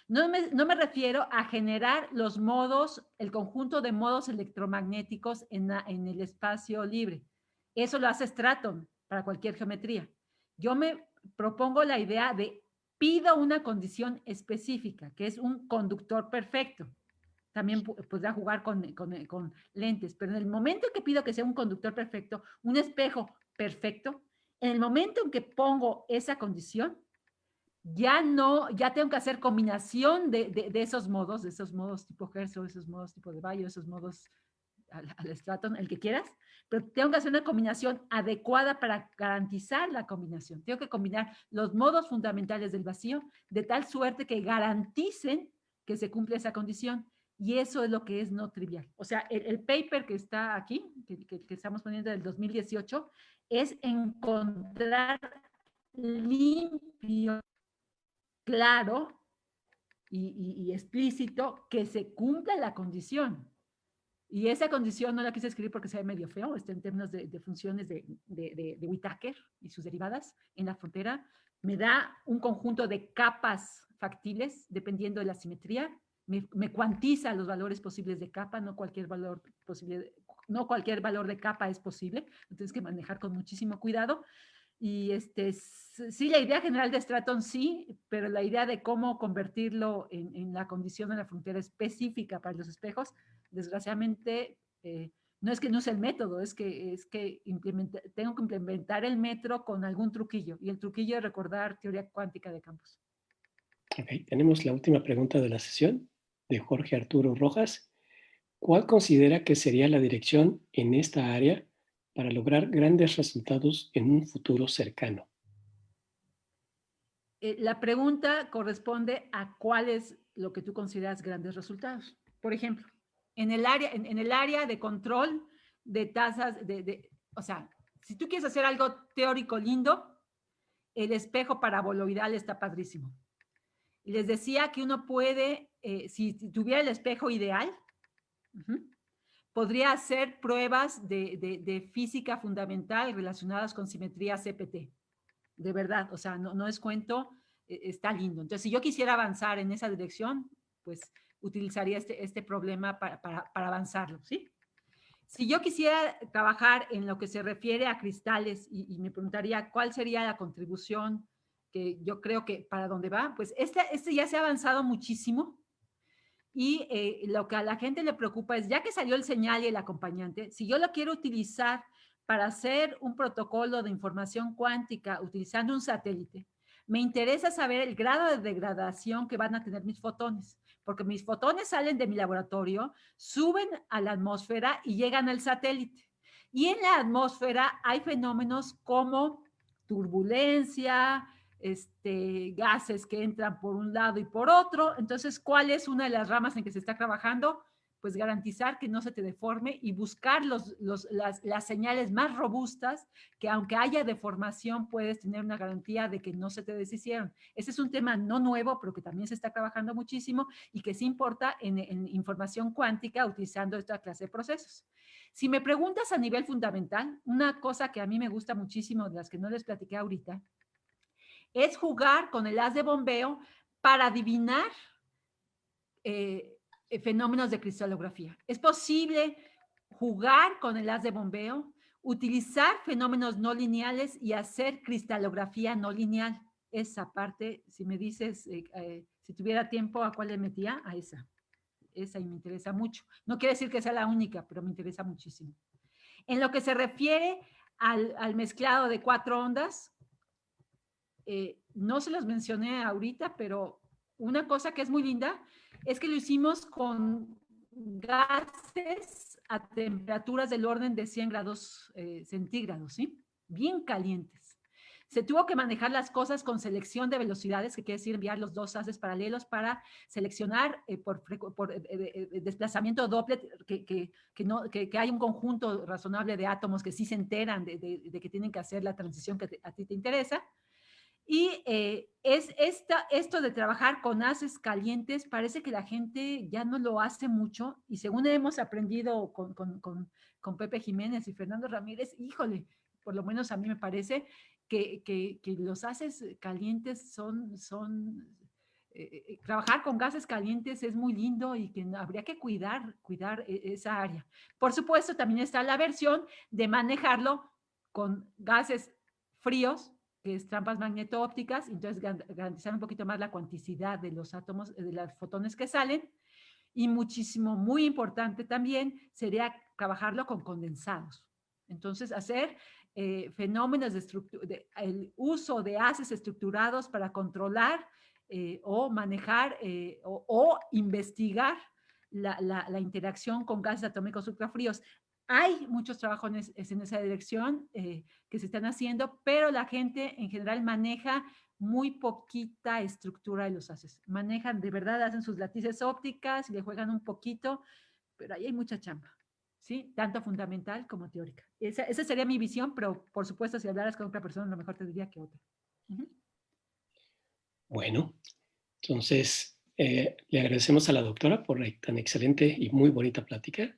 No me refiero a generar los modos, el conjunto de modos electromagnéticos en el espacio libre. Eso lo hace Straton para cualquier geometría. Yo me propongo la idea de pido una condición específica, que es un conductor perfecto. También podrá jugar con lentes, pero en el momento en que pido que sea un conductor perfecto, un espejo perfecto, en el momento en que pongo esa condición, ya tengo que hacer combinación de esos modos tipo Hertz, esos modos tipo de Bayo, esos modos al Straton, el que quieras, pero tengo que hacer una combinación adecuada para garantizar la combinación. Tengo que combinar los modos fundamentales del vacío de tal suerte que garanticen que se cumple esa condición. Y eso es lo que es no trivial. O sea, el paper que está aquí, que estamos poniendo del 2018, es encontrar limpio, claro y explícito que se cumpla la condición. Y esa condición no la quise escribir porque sea medio feo, está en términos de funciones de Whittaker y sus derivadas en la frontera. Me da un conjunto de capas factibles dependiendo de la simetría. Me cuantiza los valores posibles de capa, no cualquier valor posible, no cualquier valor de capa es posible, lo tienes que manejar con muchísimo cuidado. Y sí, la idea general de Stratton sí, pero la idea de cómo convertirlo en la condición de la frontera específica para los espejos, desgraciadamente, no es que no use el método, es que tengo que implementar el método con algún truquillo, y el truquillo es recordar teoría cuántica de campos. Ok, tenemos la última pregunta de la sesión de Jorge Arturo Rojas. ¿Cuál considera que sería la dirección en esta área para lograr grandes resultados en un futuro cercano? La pregunta corresponde a cuál es lo que tú consideras grandes resultados. Por ejemplo, en el área de control de tasas, o sea, si tú quieres hacer algo teórico lindo, el espejo paraboloidal está padrísimo. Y les decía que uno puede, si tuviera el espejo ideal, podría hacer pruebas de física fundamental relacionadas con simetría CPT. De verdad, o sea, no es cuento, está lindo. Entonces, si yo quisiera avanzar en esa dirección, pues utilizaría este problema para avanzarlo, ¿sí? Si yo quisiera trabajar en lo que se refiere a cristales y me preguntaría cuál sería la contribución que yo creo que para dónde va, pues este ya se ha avanzado muchísimo y lo que a la gente le preocupa es, ya que salió el señal y el acompañante, si yo lo quiero utilizar para hacer un protocolo de información cuántica utilizando un satélite, me interesa saber el grado de degradación que van a tener mis fotones, porque mis fotones salen de mi laboratorio, suben a la atmósfera y llegan al satélite. Y en la atmósfera hay fenómenos como turbulencia, gases que entran por un lado y por otro. Entonces, ¿cuál es una de las ramas en que se está trabajando? Pues garantizar que no se te deforme y buscar las señales más robustas que aunque haya deformación puedes tener una garantía de que no se te deshicieron. Ese es un tema no nuevo, pero que también se está trabajando muchísimo y que sí importa en información cuántica utilizando esta clase de procesos. Si me preguntas a nivel fundamental, una cosa que a mí me gusta muchísimo, de las que no les platiqué ahorita, es jugar con el haz de bombeo para adivinar fenómenos de cristalografía. Es posible jugar con el haz de bombeo, utilizar fenómenos no lineales y hacer cristalografía no lineal. Esa parte, si me dices, si tuviera tiempo, ¿a cuál le metía? A esa. Esa y me interesa mucho. No quiere decir que sea la única, pero me interesa muchísimo. En lo que se refiere al mezclado de 4 ondas, no se los mencioné ahorita, pero una cosa que es muy linda es que lo hicimos con gases a temperaturas del orden de 100 grados centígrados, ¿sí? Bien calientes. Se tuvo que manejar las cosas con selección de velocidades, que quiere decir enviar los dos haces paralelos para seleccionar por desplazamiento Doppler que hay un conjunto razonable de átomos que sí se enteran de que tienen que hacer la transición que a ti te interesa. Y esto de trabajar con haces calientes, parece que la gente ya no lo hace mucho y según hemos aprendido con Pepe Jiménez y Fernando Ramírez, híjole, por lo menos a mí me parece que los haces calientes trabajar con gases calientes es muy lindo y que habría que cuidar esa área. Por supuesto, también está la versión de manejarlo con gases fríos, que es trampas magneto-ópticas, entonces garantizar un poquito más la cuanticidad de los átomos, de los fotones que salen, y muchísimo, muy importante también, sería trabajarlo con condensados. Entonces, hacer fenómenos el uso de haces estructurados para controlar o manejar o investigar la interacción con gases atómicos ultrafríos. Hay muchos trabajos en esa dirección que se están haciendo, pero la gente en general maneja muy poquita estructura de los haces. Manejan, de verdad, hacen sus latices ópticas y le juegan un poquito, pero ahí hay mucha chamba, ¿sí? Tanto fundamental como teórica. Esa sería mi visión, pero por supuesto, si hablaras con otra persona, a lo mejor te diría que otra. Bueno, entonces le agradecemos a la doctora por la tan excelente y muy bonita plática.